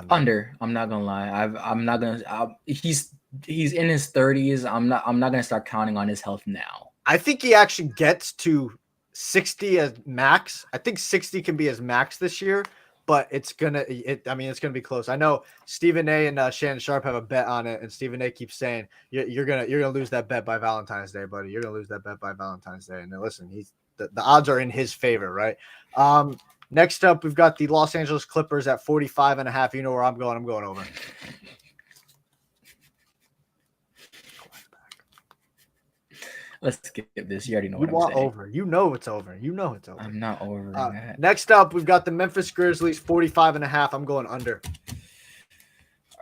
under. I'm not gonna lie. I'm not gonna. He's in his 30s. I'm not gonna start counting on his health now. I think he actually gets to 60 as max. I think 60 can be his max this year. But it's gonna be close. I know Stephen A. and Shannon Sharp have a bet on it, and Stephen A. keeps saying you're gonna lose that bet by Valentine's Day, buddy. You're gonna lose that bet by Valentine's Day. And listen, the odds are in his favor, right? Next up, we've got the Los Angeles Clippers at 45.5. You know where I'm going. I'm going over. Let's skip this. You already know what I'm saying. Over. You know it's over. I'm not over that. Next up, we've got the Memphis Grizzlies, 45.5. I'm going under.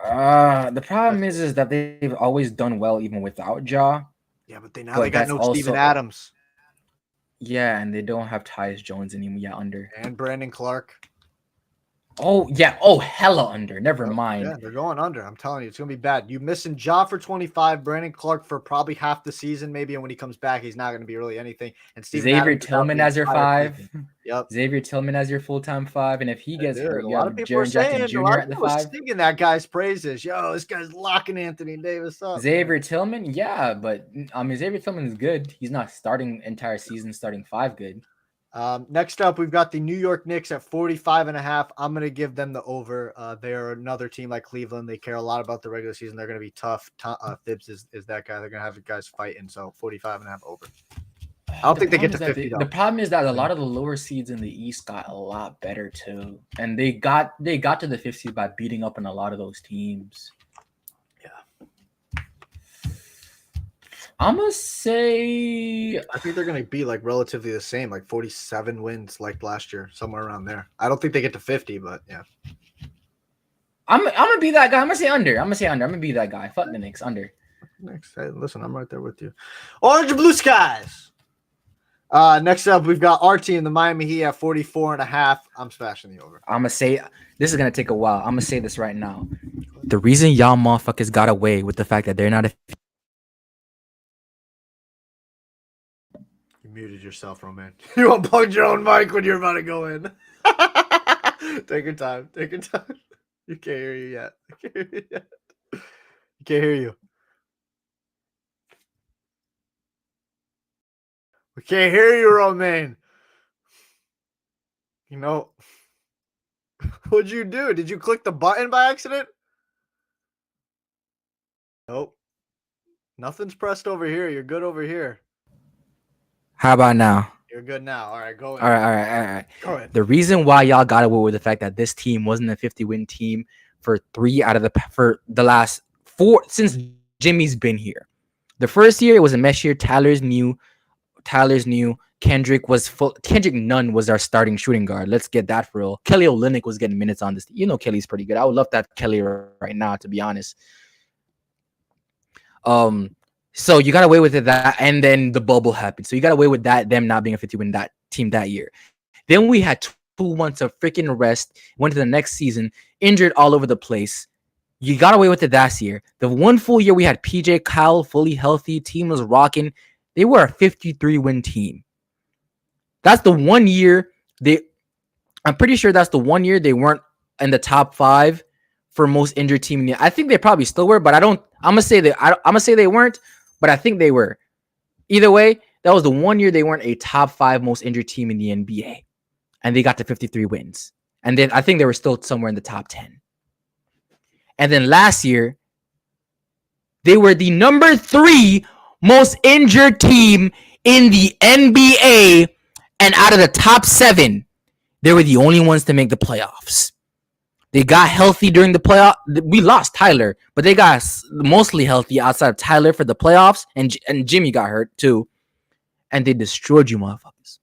The problem is that they've always done well even without Ja. Yeah, but they got no Steven Adams. Yeah, and they don't have Tyus Jones anymore. Yeah, under. And Brandon Clark. Oh yeah. Oh hella under. Never Oh, mind. yeah, they're going under. I'm telling you, it's gonna be bad. You missing Ja for 25, Brandon Clark for probably half the season, maybe, and when he comes back, he's not gonna be really anything. And Steven Xavier Adams is out Tillman the as your entire 5. season. Yep. Xavier Tillman as your full-time 5, and if he gets Dude, hurt, a you lot have of people are Jaren Jackson saying, a Jr. lot of at the people are 5. singing that guy's praises. Yo, this guy's locking Anthony Davis up. Xavier Man. Tillman, yeah, but I mean Xavier Tillman is good. He's not starting entire season starting 5 good. Next up, we've got the New York Knicks at 45.5. I'm going to give them the over. They're another team like Cleveland. They care a lot about the regular season. They're going to be tough. Thibs is that guy. They're going to have the guys fighting. So 45.5 over. I don't think they get to 50, though. The problem is that a lot of the lower seeds in the East got a lot better too, and they got to the 50s by beating up on a lot of those teams. Yeah, I'm gonna say I think they're going to be like relatively the same, like 47 wins like last year, somewhere around there. I don't think they get to 50, but yeah. I'm gonna be that guy. I'm gonna say under. I'm gonna be that guy. Fuck the Knicks under. Next, hey, listen, I'm right there with you. Orange and blue skies. Next up, we've got our team, the Miami Heat, at 44.5. I'm smashing the over. I'm gonna say this is gonna take a while. I'm gonna say this right now. The reason y'all motherfuckers got away with the fact that they're not a You muted yourself, Romaine. You unplugged your own mic when you're about to go in. Take your time. Take your time. You can't hear you yet. You can't hear you. We can't hear you, Romaine. You know, what'd you do? Did you click the button by accident? Nope. Nothing's pressed over here. You're good over here. How about now? You're good now. All right, go in. All right. Go ahead. The reason why y'all got away with the fact that this team wasn't a 50-win team for the last 4 since Jimmy's been here. The first year it was a mesh year. Tyler's new. Kendrick Nunn was our starting shooting guard. Let's get that for real. Kelly Olynyk was getting minutes on this. You know Kelly's pretty good. I would love to have Kelly right now, to be honest. So you got away with it that, and then the bubble happened. So you got away with that, them not being a 50-win that team that year. Then we had 2 months of freaking rest. Went to the next season, injured all over the place. You got away with it last year. The one full year we had PJ Kyle fully healthy. Team was rocking. They were a 53-win team. That's the one year I'm pretty sure that's the one year they weren't in the top 5 for most injured team in the. I think they probably still were, but I'm gonna say they weren't, but I think they were. Either way, that was the one year they weren't a top 5 most injured team in the NBA, and they got to 53 wins. And then I think they were still somewhere in the top 10. And then last year, they were the number 3 most injured team in the NBA, and out of the top 7, they were the only ones to make the playoffs. They got healthy during the playoff. We lost Tyler, but they got mostly healthy outside of Tyler for the playoffs, and Jimmy got hurt too, and they destroyed you motherfuckers.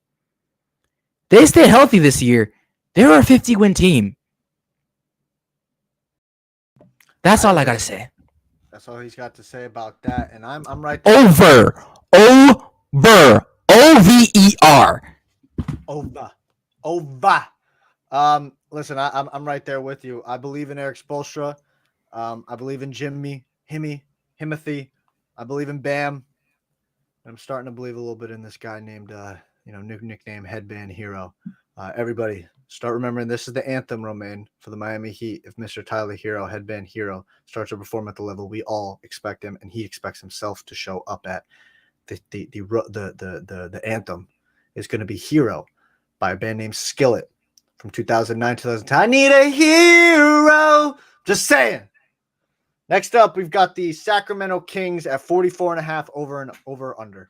They stayed healthy this year. They were a 50-win team. That's all I gotta say. That's all he's got to say about that, and I'm right there. Over. OVER. Over. Listen, I'm right there with you. I believe in Eric Spoelstra. I believe in Himothy. I believe in Bam. I'm starting to believe a little bit in this guy named, new nickname Headband Hero. Everybody, start remembering this is the anthem, Romaine, for the Miami Heat. If Mr. Tyler Hero, Headband Hero, starts to perform at the level we all expect him, and he expects himself to show up at, the anthem is going to be Hero by a band named Skillet from 2009, 2010. I need a hero. Just saying. Next up, we've got the Sacramento Kings at 44.5 over under.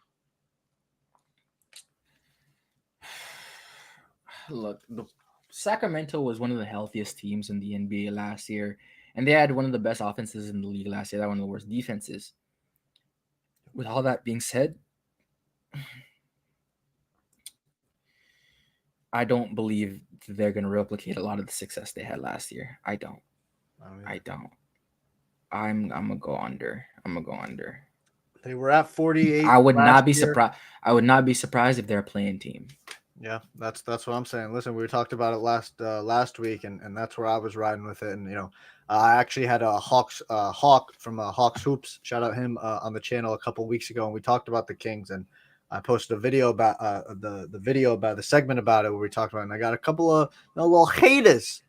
Look, Sacramento was one of the healthiest teams in the NBA last year, and they had one of the best offenses in the league last year. They had one of the worst defenses. With all that being said, I don't believe they're going to replicate a lot of the success they had last year. I don't. I'm gonna go under. They were at 48. I would not be surprised. I would not be surprised if they're a playing team. Yeah, that's what I'm saying. Listen, we talked about it last week, and that's where I was riding with it. And I actually had a Hawk from Hawks Hoops. Shout out him on the channel a couple weeks ago, and we talked about the Kings. And I posted a video about the video about the segment about it where we talked about it. And I got a couple of little haters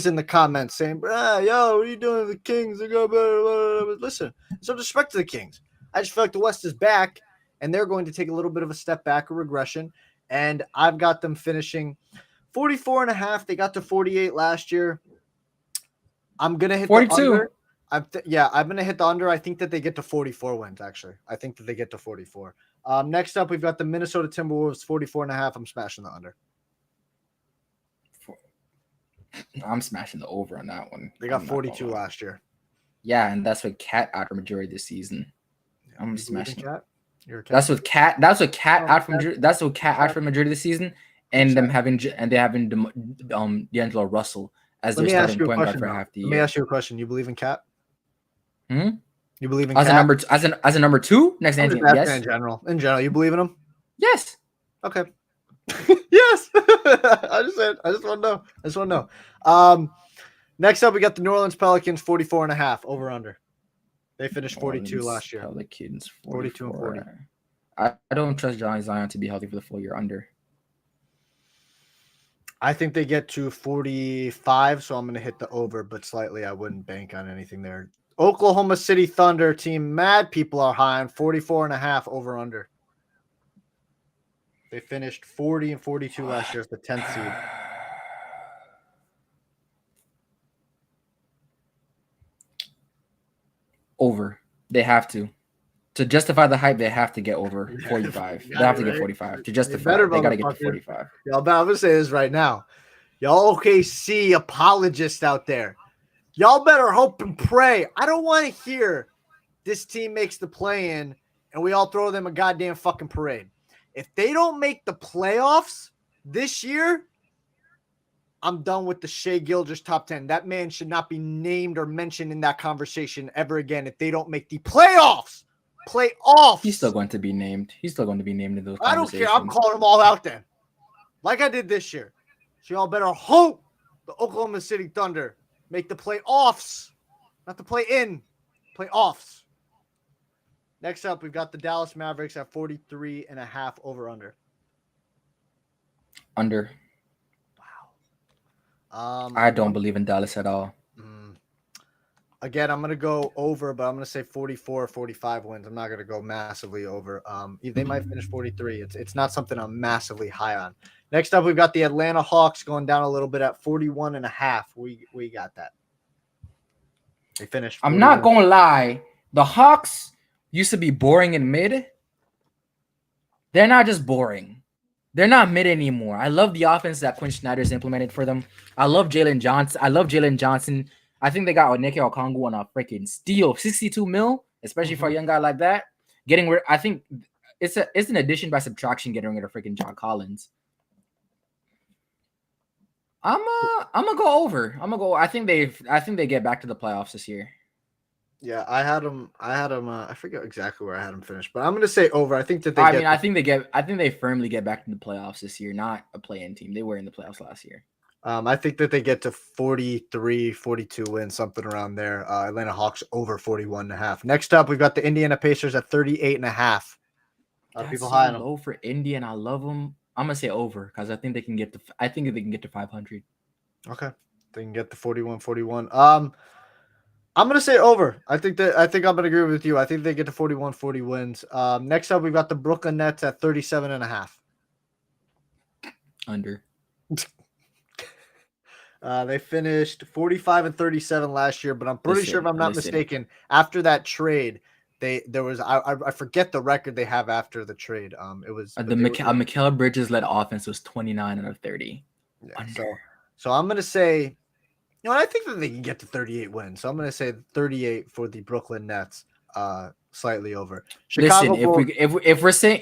in the comments saying, yo, what are you doing to the Kings? They go, blah, blah, blah. Listen, some respect to the Kings. I just feel like the West is back, and they're going to take a little bit of a step back, a regression. And I've got them finishing 44.5. They got to 48 last year. I'm going to hit 42. the under. I'm going to hit the under. I think that they get to 44 wins, actually. I think that they get to 44. Next up, we've got the Minnesota Timberwolves, 44.5. I'm smashing the under. I'm smashing the over on that one. They got 42 last year. Yeah, and that's what Cat out for majority of the season. Yeah, I'm smashing Cat? You're a Cat? That's what Cat out from majority of the season, and them having D'Angelo Russell as their starting point guard for half the year. Let me ask you a question. You believe in Cat? Hmm? You believe in as Cat? As a number two next to Anthony? Yes. In general, you believe in him? Yes. Okay. Yes. I just want to know. Next up, we got the New Orleans Pelicans, 44.5 over under. They finished 42 last year. Pelicans, 42 and 40. I don't trust Johnny Zion to be healthy for the full year under. I think they get to 45, so I'm going to hit the over, but slightly. I wouldn't bank on anything there. Oklahoma City Thunder team, mad people are high on 44.5 over under. They finished 40 and 42 last year as the 10th seed. Over. They have to. To justify the hype, they have to get over 45. They have to get 45. To justify it, they got to get to 45. Y'all, I'm going to say this right now. Y'all OKC apologists out there. Y'all better hope and pray. I don't want to hear this team makes the play-in and we all throw them a goddamn fucking parade. If they don't make the playoffs this year, I'm done with the Shai Gilgeous top 10. That man should not be named or mentioned in that conversation ever again if they don't make the playoffs. He's still going to be named. He's still going to be named in those I don't care. I'm calling them all out then. Like I did this year. So y'all better hope the Oklahoma City Thunder make the playoffs. Not the play-in. Playoffs. Next up, we've got the Dallas Mavericks at 43.5 over under. Under. Wow. I don't believe in Dallas at all. Again, I'm going to go over, but I'm going to say 44 or 45 wins. I'm not going to go massively over. They might finish 43. It's not something I'm massively high on. Next up, we've got the Atlanta Hawks going down a little bit at 41.5. We got that. They finished. I'm not going to lie. The Hawks used to be boring in mid. They're not just boring. They're not mid anymore. I love the offense that Quinn Snyder's implemented for them. I love Jalen Johnson. I think they got Onyeka Okongwu on a freaking steal, 62 mil, especially for a young guy like that. I think it's an addition by subtraction getting rid of freaking John Collins. I'm gonna go over. I think they get back to the playoffs this year. Yeah, I had them. I forget exactly where I had them finished, but I'm gonna say over. I think that I think they firmly get back to the playoffs this year, not a play-in team. They were in the playoffs last year. I think that they get to 43, 42 wins, something around there. Atlanta Hawks over 41.5. Next up, we've got the Indiana Pacers at 38.5. People high on them. Low for Indy, and I love them. I'm gonna say over because I think they can get to 500. Okay, they can get to 41. I'm gonna say over. I think I'm gonna agree with you. I think they get to 41, 40 wins. Next up, we've got the Brooklyn Nets at 37.5. Under. They finished 45 and 37 last year, but I'm pretty sure if I'm not mistaken, after that trade, I forget the record they have after the trade. It was Mikal Bridges led offense was 29 out of 30. Yeah, so I'm gonna say, I think that they can get to 38 wins. So I'm gonna say 38 for the Brooklyn Nets. Slightly over. Listen, if we're saying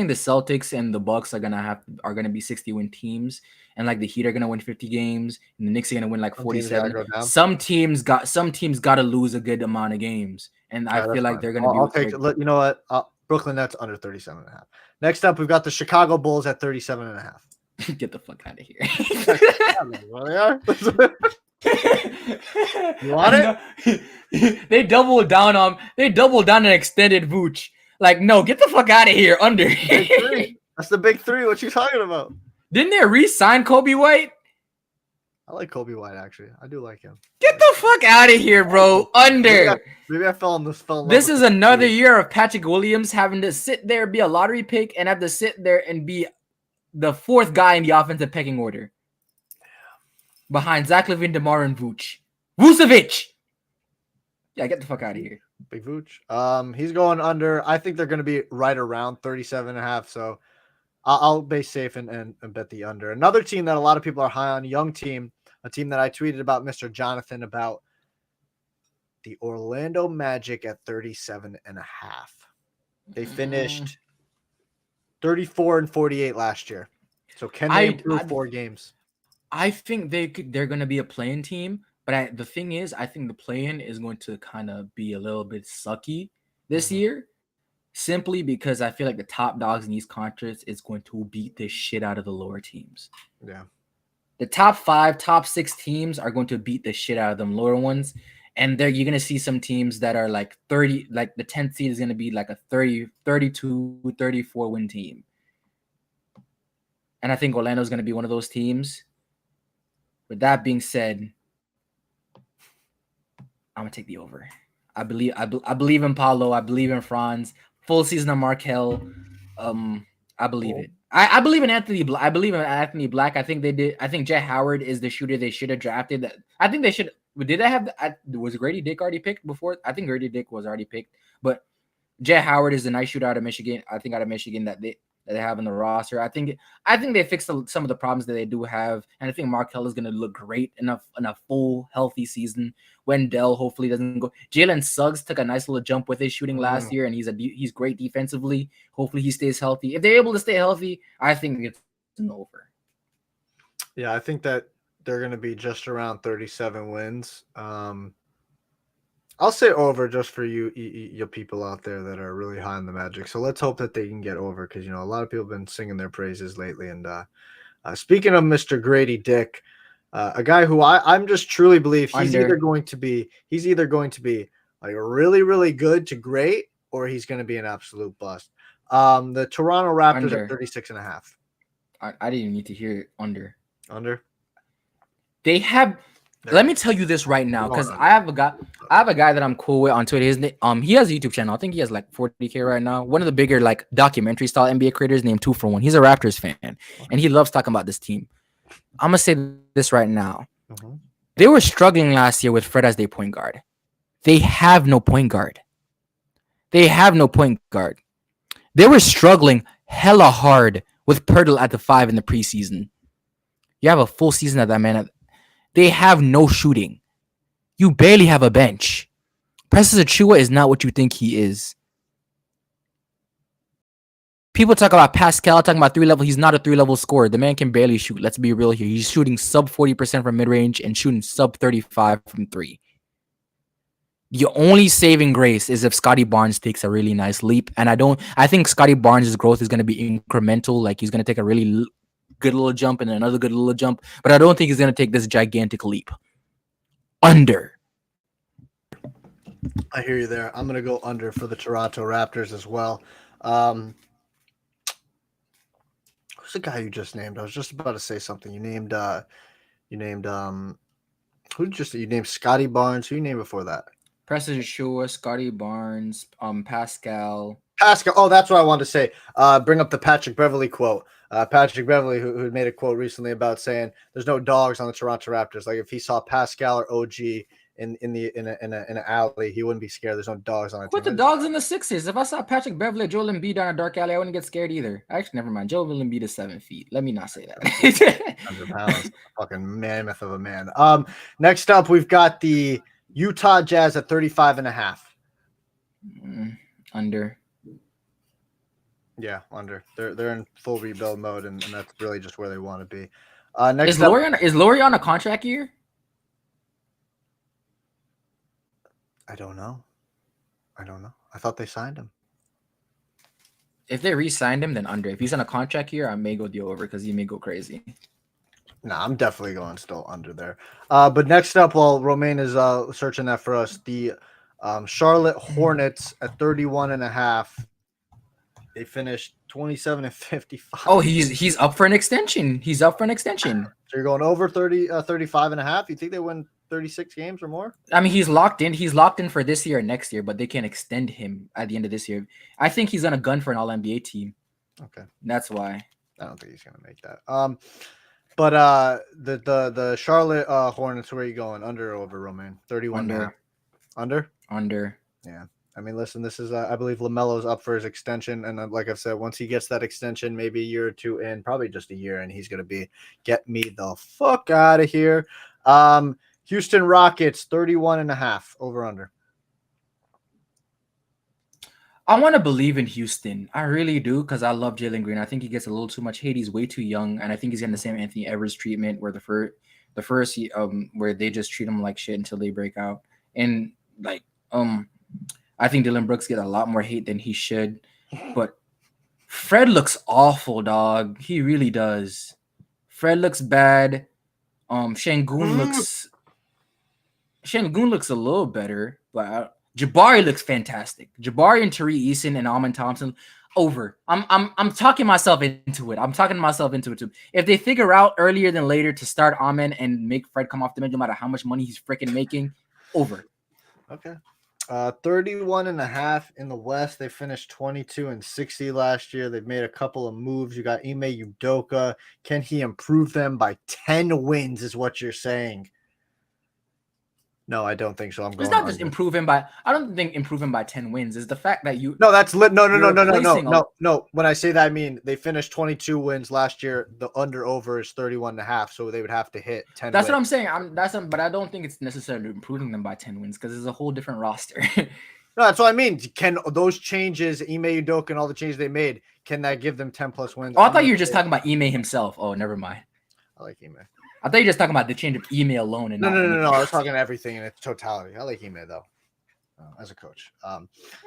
the Celtics and the Bucks are gonna be 60-win teams, and like the Heat are gonna win 50 games, and the Knicks are gonna win like 47. Some teams got to lose a good amount of games, and I feel like they're gonna be. You know what? Brooklyn Nets under 37.5. Next up, we've got the Chicago Bulls at 37.5. Get the fuck out of here. Well, they are. You want it? They doubled down and extended Vooch. Like, no, get the fuck out of here. Under. Big three. That's the big three. What you talking about? Didn't they re-sign Kobe White? I like Kobe White, actually. I do like him. Get the fuck out of here, bro. Under. Maybe I fell in love This is with another year of Patrick Williams having to sit there, be a lottery pick, and have to sit there and be the fourth guy in the offensive pecking order. Behind Zach LaVine, DeMar, and Vooch. Vucevic! Yeah, get the fuck out of here. Big Vooch. He's going under. I think they're going to be right around 37.5. So I'll be safe and bet the under. Another team that a lot of people are high on, young team, a team that I tweeted about Mr. Jonathan about, the Orlando Magic at 37.5. They finished 34-48 last year. So can they improve 4 games? I think they're going to be a play-in team, but the thing is, I think the play-in is going to kind of be a little bit sucky this year, simply because I feel like the top dogs in these conferences is going to beat the shit out of the lower teams. Yeah. The top 5, top 6 teams are going to beat the shit out of them lower ones. And you're going to see some teams that are like 30, like the 10th seed is going to be like a 30, 32, 34 win team. And I think Orlando is going to be one of those teams. With that being said, I'm going to take the over. I believe in Paulo. I believe in Franz. Full season of Markel. I believe it. I believe in Anthony Black. I think they did. I think Jet Howard is the shooter they should have drafted. That I think they should. Did they have? Was Grady Dick already picked before? I think Grady Dick was already picked. But Jet Howard is a nice shooter out of Michigan. I think out of Michigan that they have in the roster. I think they fixed some of the problems that they do have, and I think Markel is going to look great in a full healthy season. Wendell hopefully doesn't go. Jalen Suggs took a nice little jump with his shooting last year, and he's great defensively. Hopefully he stays healthy. If they're able to stay healthy, I think it's an over. Yeah, I think that they're going to be just around 37 wins. I'll say over just for you people out there that are really high on the Magic. So let's hope that they can get over because, a lot of people have been singing their praises lately. And speaking of Mr. Grady Dick, a guy who I'm just truly believe he's either going to be like really, really good to great, or he's going to be an absolute bust. The Toronto Raptors at 36.5. I didn't even need to hear it. Under. They have. Let me tell you this right now, because I have a guy that I'm cool with on Twitter. His name, he has a YouTube channel. I think he has like 40K right now. One of the bigger like documentary style NBA creators named 2-for-1. He's a Raptors fan, and he loves talking about this team. I'm gonna say this right now. They were struggling last year with Fred as their point guard. They have no point guard. They were struggling hella hard with Pirtle at the 5 in the preseason. You have a full season of that man. They have no shooting. You barely have a bench. Precious Achiuwa is not what you think he is. People talk about Pascal, talking about 3-level. He's not a 3-level scorer. The man can barely shoot. Let's be real here. He's shooting sub 40% from mid-range and shooting sub 35 from 3. The only saving grace is if Scotty Barnes takes a really nice leap. And I think Scotty Barnes' growth is going to be incremental. Like he's going to take a really good little jump and another good little jump. But I don't think he's going to take this gigantic leap. Under. I hear you there. I'm going to go under for the Toronto Raptors as well. Who's the guy you just named? I was just about to say something. You named Scotty Barnes. Who you named before that? Precious Achiuwa, Scotty Barnes, Pascal. Oh, that's what I wanted to say. Bring up the Patrick Beverley quote. Patrick Beverley, who made a quote recently about saying there's no dogs on the Toronto Raptors. Like if he saw Pascal or OG in an alley, he wouldn't be scared. There's no dogs on it. Put the dogs in the Sixers. If I saw Patrick Beverley, Joel Embiid down a dark alley, I wouldn't get scared either. Actually, never mind. Joel Embiid is 7 feet. Let me not say that. 100 pounds, fucking mammoth of a man. Next up, we've got the Utah Jazz at 35.5. Under. Yeah, under. They're in full rebuild mode, and that's really just where they want to be. Is Laurie on a contract year? I don't know. I thought they signed him. If they re-signed him, then under. If he's on a contract here, I may go the over because he may go crazy. Nah, I'm definitely going still under there. But next up, while Romaine is searching that for us, the Charlotte Hornets at 31.5. They finished 27-55. Oh, he's up for an extension. He's up for an extension. So you're going over 35.5. You think they win 36 games or more? I mean, he's locked in. He's locked in for this year and next year, but they can extend him at the end of this year. I think he's on a gun for an All-NBA team. Okay. That's why. I don't think he's going to make that. But the Charlotte Hornets, where are you going? Under or over, Romaine? 31. Under? Under. Yeah. I mean, listen, this is, I believe LaMelo's up for his extension. And like I've said, once he gets that extension, maybe a year or two in, probably just a year, and he's going to be, get me the fuck out of here. Houston Rockets, 31.5, over under. I want to believe in Houston. I really do, because I love Jalen Green. I think he gets a little too much hate. He's way too young, and I think he's getting the same Anthony Edwards treatment, where the first where they just treat him like shit until they break out. And like I think Dylan Brooks get a lot more hate than he should. But Fred looks awful, dog. He really does. Fred looks bad. Şengün looks a little better, but Jabari looks fantastic. Jabari and Tariq Eason and Amen Thompson over. I'm talking myself into it. I'm talking myself into it too. If they figure out earlier than later to start Amen and make Fred come off the bench, no matter how much money he's freaking making, over. Okay. 31.5 in the West. They finished 22-60 last year. They've made a couple of moves. You got Ime Udoka. Can he improve them by 10 wins is what you're saying? No, I don't think so. It's not just improving by. I don't think improving by 10 wins is the fact that you. No, that's no. When I say that, I mean they finished 22 wins last year. The over is 31.5, so they would have to hit 10. That's wins. what I'm saying. But I don't think it's necessarily improving them by 10 wins because it's a whole different roster. No, that's what I mean. Can those changes, Ime Udoka and all the changes they made, can that give them 10+ wins? Oh, I thought you were just talking about Ime himself. Oh, never mind. I like Ime. I thought you were just talking about the change of Ime alone. And no. I was talking everything in its totality. I like Ime though, as a coach.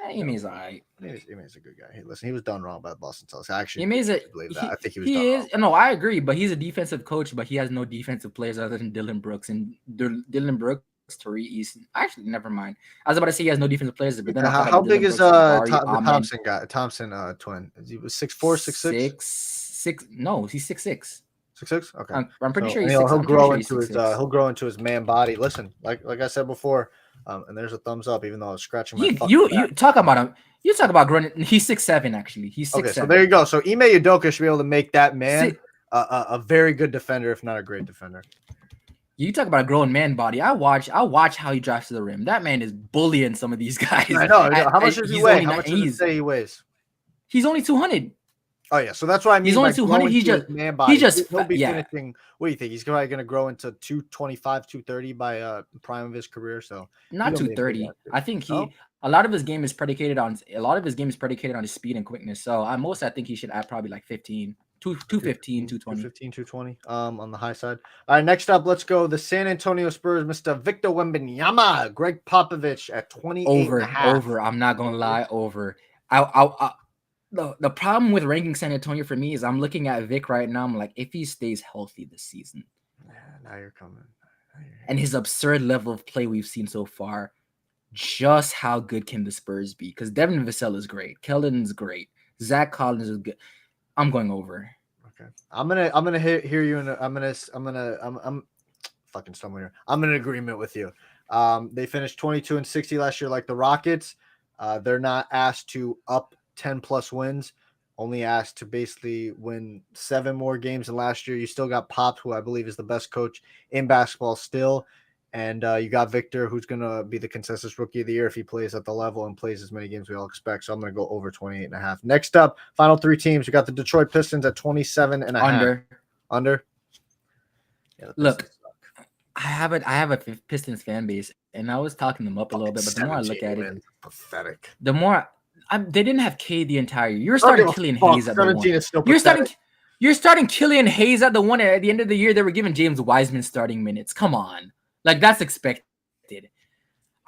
Ime's all right. Ime's a good guy. Hey, listen, he was done wrong about Boston Celtics. I actually believe that. I think he was. He is. Wrong. No, I agree. But he's a defensive coach, but he has no defensive players other than Dylan Brooks and Dylan Brooks. Tariq Eason. Actually, never mind. I was about to say he has no defensive players, but then how big is the Thompson guy? Thompson twin? He was 6'4", 6'6"? No, he's 6'6". 6'6"? Okay. I'm pretty sure he'll grow into his man body. Listen, like I said before, and there's a thumbs up, even though I was scratching my. You talk about him. You talk about growing. He's 6'7", actually. He's 6'7". Okay, so there you go. So Ime Udoka should be able to make that man a very good defender, if not a great defender. You talk about a grown man body. I watch how he drives to the rim. That man is bullying some of these guys. I know. How much does he weigh? How much does he say he weighs? He's only 200. Oh yeah, so that's what I mean. He's only 200. He'll be finishing. What do you think? He's probably going to grow into 225, 230 by prime of his career. So not 230. I think a lot of his game is predicated on his speed and quickness. So I think he should add probably like 15. 215, 220. 220 on the high side. All right, next up, let's go. The San Antonio Spurs, Mr. Victor Wembanyama, Greg Popovich at 28. Over. I'm not going to lie, over. The problem with ranking San Antonio for me is I'm looking at Vic right now. I'm like, if he stays healthy this season. Now you're coming. And his absurd level of play we've seen so far, just how good can the Spurs be? Because Devin Vassell is great. Keldon's great. Zach Collins is good. I'm going over. Okay. I'm gonna hear you, and I'm fucking stumbling here. I'm in agreement with you. They finished 22-60 last year, like the Rockets. They're not asked to up 10+ wins, only asked to basically win 7 more games than last year. You still got Pop, who I believe is the best coach in basketball still. And you got Victor, who's going to be the consensus rookie of the year if he plays at the level and plays as many games we all expect. So I'm going to go over 28.5. Next up, final 3 teams. We got the Detroit Pistons at 27.5. Under. Yeah, look, I have a Pistons fan base, and I was talking them up a little bit, but the more I look at it, pathetic. The more they didn't have K the entire year. You're starting Killian Hayes at the 17 is still pathetic. You're starting Killian Hayes at the one. At the end of the year, they were giving James Wiseman starting minutes. Come on. Like, that's expected.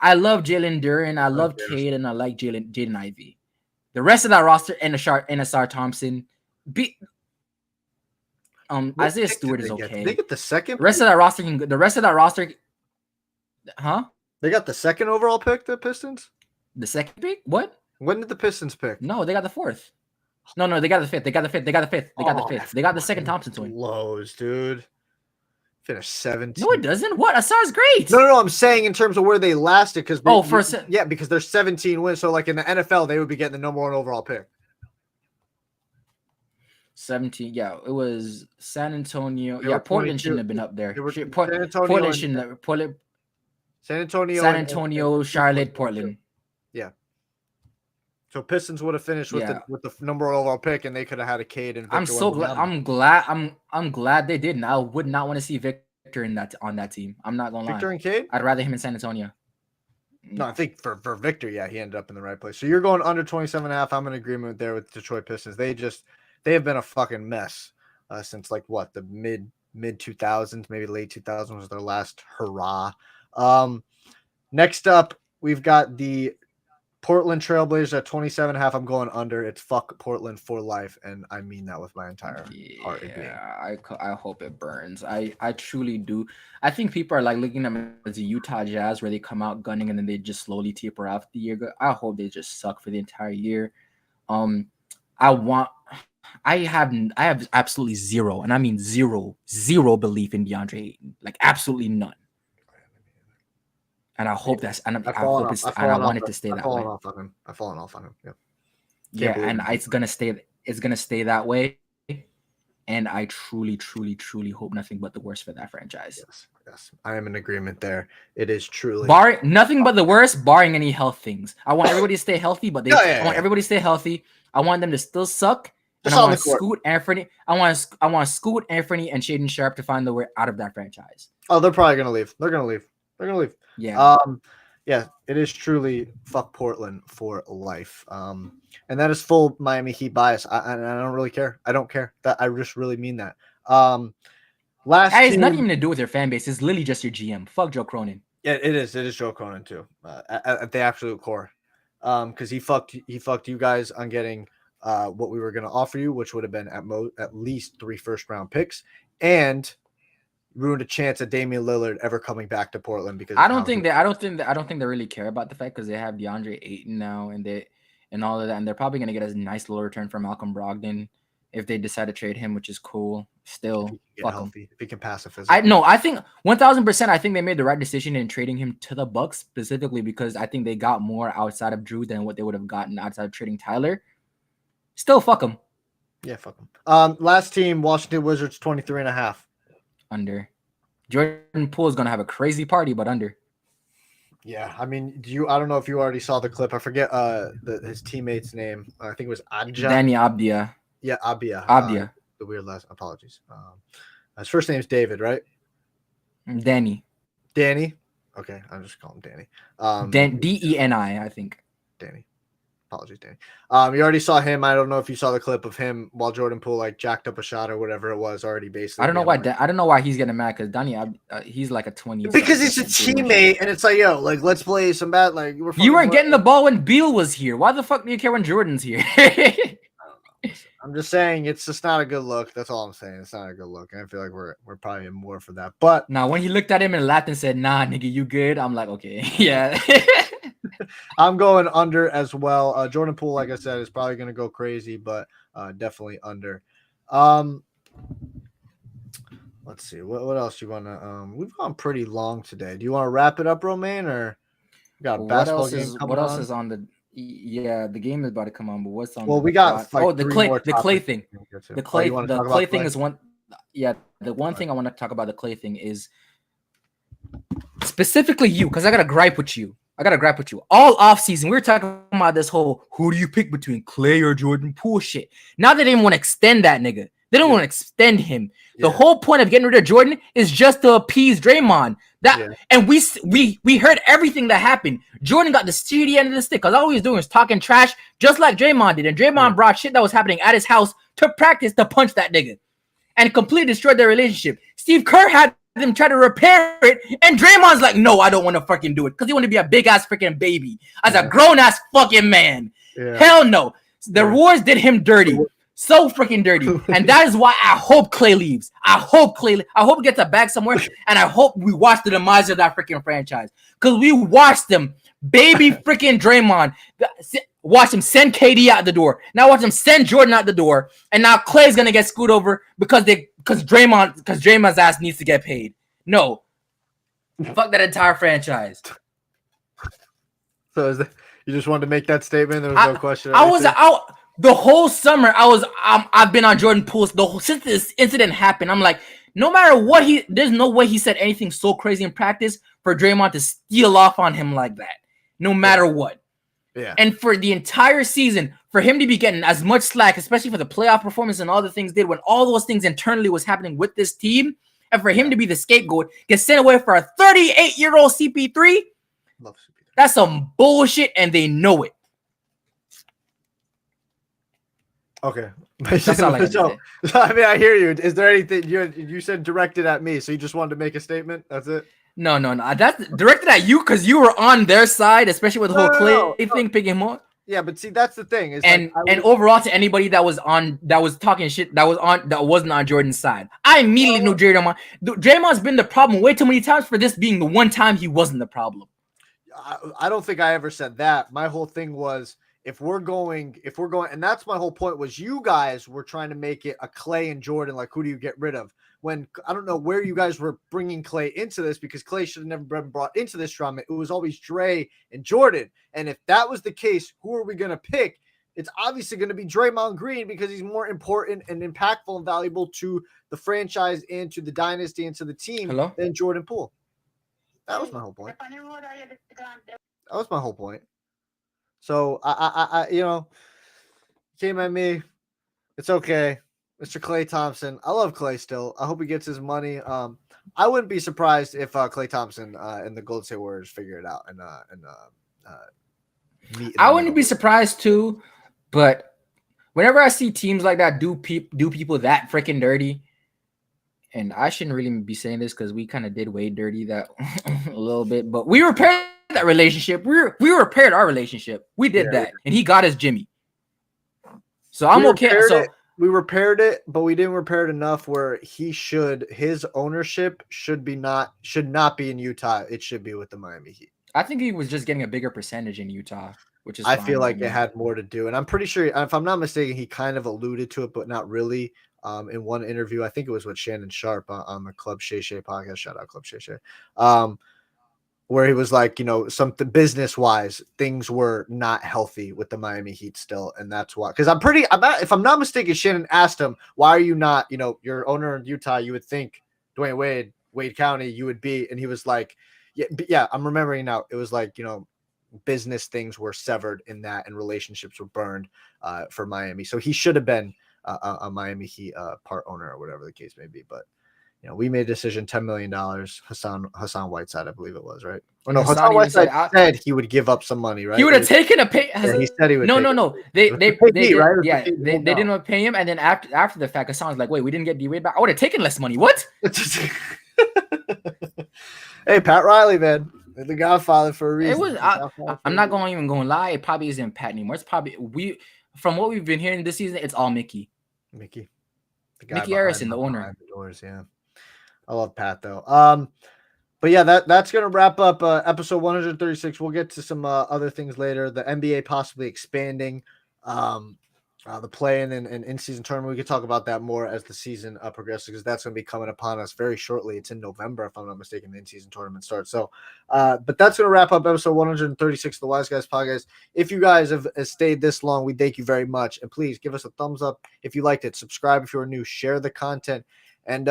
I love Jalen Duren. I love Cade, and I like Jaden Ivey. The rest of that roster, NSR Thompson, Isaiah Stewart is okay. They get the second. The rest of that roster. Huh? They got the second overall pick. The Pistons. The second pick? What? When did the Pistons pick? No, they got the fourth. No, they got the fifth. They got the fifth. They got the fifth. They got the second Thompson twin. Lows, dude. Finished 17. No, it doesn't. What? Asar's great. No. I'm saying in terms of where they lasted, because because they're 17 wins. So like in the NFL, they would be getting the number 1 overall pick. 17. Yeah, it was San Antonio. They Portland shouldn't have been up there. San Antonio, Charlotte, Portland. Yeah. So Pistons would have finished with the number 1 overall pick, and they could have had a Cade and Victor. I'm so glad. I'm glad they didn't. I would not want to see Victor on that team. I'm not gonna lie. Victor and Cade? I'd rather him in San Antonio. No, I think for Victor, he ended up in the right place. So you're going under 27.5. I'm in agreement there with Detroit Pistons. They have been a fucking mess since like the mid 2000s, maybe late 2000s was their last hurrah. Next up, we've got the Portland Trailblazers at 27.5. I'm going under. It's fuck Portland for life, and I mean that with my entire heart and being. I hope it burns. I truly do. I think people are like looking at them as the Utah Jazz, where they come out gunning and then they just slowly taper off the year. I hope they just suck for the entire year. I have absolutely zero, and I mean zero belief in DeAndre Ayton. Like absolutely none. And I hope I want it to stay that way. I've fallen off on him. Yep. Yeah, and it's gonna stay that way. And I truly hope nothing but the worst for that franchise. Yes. I am in agreement there. It is truly nothing but the worst, barring any health things. I want everybody to stay healthy, but I want everybody to stay healthy. I want them to still suck. And I want Scoot Anthony. I want Scoot Anthony and Shaden Sharp to find the way out of that franchise. Oh, they're probably gonna leave. They're gonna leave. Yeah. Yeah, it is truly fuck Portland for life. And that is full Miami Heat bias. I don't really care. I don't care. That I just really mean that. It has nothing even to do with your fan base. It's literally just your GM. Fuck Joe Cronin. Yeah, it is. It is Joe Cronin too. At the absolute core. Because he fucked you guys on getting what we were gonna offer you, which would have been at least 3 first-round picks, and ruined a chance at Damian Lillard ever coming back to Portland because I don't think they really care about the fact because they have DeAndre Ayton now and all of that, and they're probably gonna get a nice little return from Malcolm Brogdon if they decide to trade him, which is cool. Still, if he can pass a physical. I think 1,000%. I think they made the right decision in trading him to the Bucks specifically because I think they got more outside of Drew than what they would have gotten outside of trading Tyler. Still, fuck him. Yeah, fuck him. Last team, Washington Wizards, 23.5. Under. Jordan Poole is gonna have a crazy party, but under. Yeah, I mean, I don't know if you already saw the clip. I forget his teammate's name. I think it was Adja. Danny Abdia. Yeah, Abdia. Abdia. The weird last. Apologies. His first name's David, right? Danny. Okay, I'm just calling him Danny. Deni, I think. Danny. Apologies, Danny. You already saw him. I don't know if you saw the clip of him while Jordan Poole like jacked up a shot or whatever it was. Already basically. I don't know why he's getting mad because Danny, he's like a 20. Because he's a teammate, and it's like, yo, like let's play some bad. Like you weren't getting the ball when Beal was here. Why the fuck do you care when Jordan's here? I'm just saying it's just not a good look. That's all I'm saying. It's not a good look. And I feel like we're probably in more for that. But now when he looked at him and laughed and said, "Nah, nigga, you good?" I'm like, okay, yeah. I'm going under as well. Jordan Poole, like I said, is probably going to go crazy, but definitely under. Let's see. What else you want to we've gone pretty long today. Do you want to wrap it up, Romaine, or you got a basketball game coming on? What else is on the the game is about to come on, but what's on we got like the Klay thing. The Klay thing Klay? is one the one thing I want to talk about the Klay thing is specifically you, because I got a gripe with you. All offseason, we were talking about this whole who do you pick between Klay or Jordan Poole shit. Now they didn't want to extend that nigga. They don't want to extend him. Yeah. The whole point of getting rid of Jordan is just to appease Draymond. And we heard everything that happened. Jordan got the steady end of the stick because all he was doing was talking trash, just like Draymond did. And Draymond brought shit that was happening at his house to practice to punch that nigga, and completely destroyed their relationship. Steve Kerr had them try to repair it, and Draymond's like, no, I don't want to fucking do it because he want to be a big ass freaking baby as a grown ass fucking man. Yeah. Hell no. The Warriors did him dirty. So freaking dirty. And that is why I hope Klay leaves. I hope he gets a bag somewhere. And I hope we watch the demise of that freaking franchise. Because we watched them. Baby freaking Draymond. Watch him send KD out the door. Now watch him send Jordan out the door. And now Klay's gonna get screwed over because Draymond's ass needs to get paid. No. Fuck that entire franchise. So is that, you just wanted to make that statement? There was no question. I was out the whole summer. I've been on Jordan Poole's since this incident happened. I'm like, no matter what there's no way he said anything so crazy in practice for Draymond to steal off on him like that. No matter what. Yeah. And for the entire season, for him to be getting as much slack, especially for the playoff performance and all the things did when all those things internally was happening with this team, and for him to be the scapegoat, get sent away for a 38-year-old CP3, Love CP3. That's some bullshit, and they know it. Okay. That's all I got to say. I mean, I hear you. Is there anything you said directed at me? So you just wanted to make a statement? That's it? No. That's directed at you because you were on their side, especially with the whole Klay thing, picking him up. Yeah, but see, that's the thing. Is and overall, to anybody that was talking shit, that wasn't on Jordan's side, I immediately knew Draymond. Draymond's been the problem way too many times for this being the one time he wasn't the problem. I don't think I ever said that. My whole thing was if we're going, and that's my whole point was you guys were trying to make it a Klay and Jordan, like who do you get rid of? When I don't know where you guys were bringing Klay into this because Klay should have never been brought into this drama. It was always Dre and Jordan. And if that was the case, who are we going to pick? It's obviously going to be Draymond Green because he's more important and impactful and valuable to the franchise and to the dynasty and to the team than Jordan Poole. That was my whole point. That was my whole point. So I came at me. It's okay. Mr. Klay Thompson. I love Klay still. I hope he gets his money. I wouldn't be surprised if Klay Thompson and the Golden State Warriors figure it out and I wouldn't be surprised too, but whenever I see teams like that do people that freaking dirty, and I shouldn't really be saying this because we kind of did Wade dirty that a little bit, but we repaired that relationship. We repaired our relationship. We did that, and he got his Jimmy. So I'm okay. We repaired it, but we didn't repair it enough where his ownership should not be in Utah. It should be with the Miami Heat. I think he was just getting a bigger percentage in Utah, which is I feel like it had more to do. And I'm pretty sure, if I'm not mistaken, he kind of alluded to it, but not really. In one interview, I think it was with Shannon Sharp on the Club Shay Shay podcast. Shout out Club Shay Shay. Where he was like, something business wise, things were not healthy with the Miami Heat still. And that's why, because if I'm not mistaken, Shannon asked him, why are you not, your owner in Utah, you would think Dwayne Wade County, you would be. And he was like, yeah, I'm remembering now. It was like, business things were severed in that and relationships were burned for Miami. So he should have been a Miami Heat part owner or whatever the case may be. But, we made a decision, $10 million. Hassan Whiteside, I believe it was, right? Or no, Hassan Whiteside said he would give up some money, right? He would have taken a pay. Yeah, he said he would. No. They didn't want to pay him, and then after the fact, Hassan was like, "Wait, we didn't get D-Wade back. I would have taken less money. What?" Hey, Pat Riley, man, the Godfather for a reason. It was. I'm not even going to lie. It probably isn't Pat anymore. It's probably from what we've been hearing this season. It's all Mickey. Mickey Harrison, the owner. The doors, yeah. I love Pat though. But yeah, that's gonna wrap up episode 136. We'll get to some other things later. The NBA possibly expanding the play-in and in-season tournament. We could talk about that more as the season progresses because that's going to be coming upon us very shortly. It's in November, if I'm not mistaken, the in-season tournament starts. So, but that's going to wrap up episode 136 of the Wise Guys Podcast. If you guys have stayed this long, we thank you very much. And please give us a thumbs up if you liked it. Subscribe if you're new. Share the content. And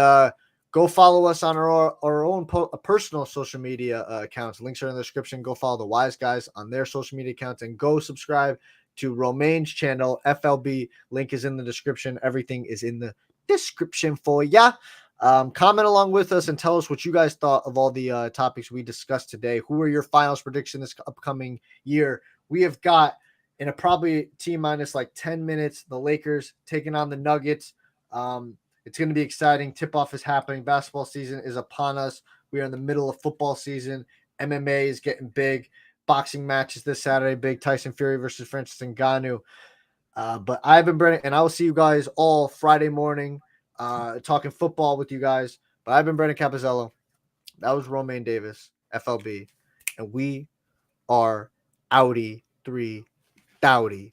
go follow us on our own personal social media accounts. Links are in the description. Go follow the Wise Guys on their social media accounts and go subscribe to Romaine's channel, FLB. Link is in the description. Everything is in the description for ya. Comment along with us and tell us what you guys thought of all the topics we discussed today. Who are your finals prediction this upcoming year? We have got in a probably T-minus like 10 minutes, the Lakers taking on the Nuggets. It's going to be exciting. Tip-off is happening. Basketball season is upon us. We are in the middle of football season. MMA is getting big. boxing matches this Saturday. Big Tyson Fury versus Francis Ngannou. But I've been Brennan, and I will see you guys all Friday morning talking football with you guys. But I've been Brennan Capozziello. That was Romaine Davis, FLB. And we are Audi 3 Dowdy.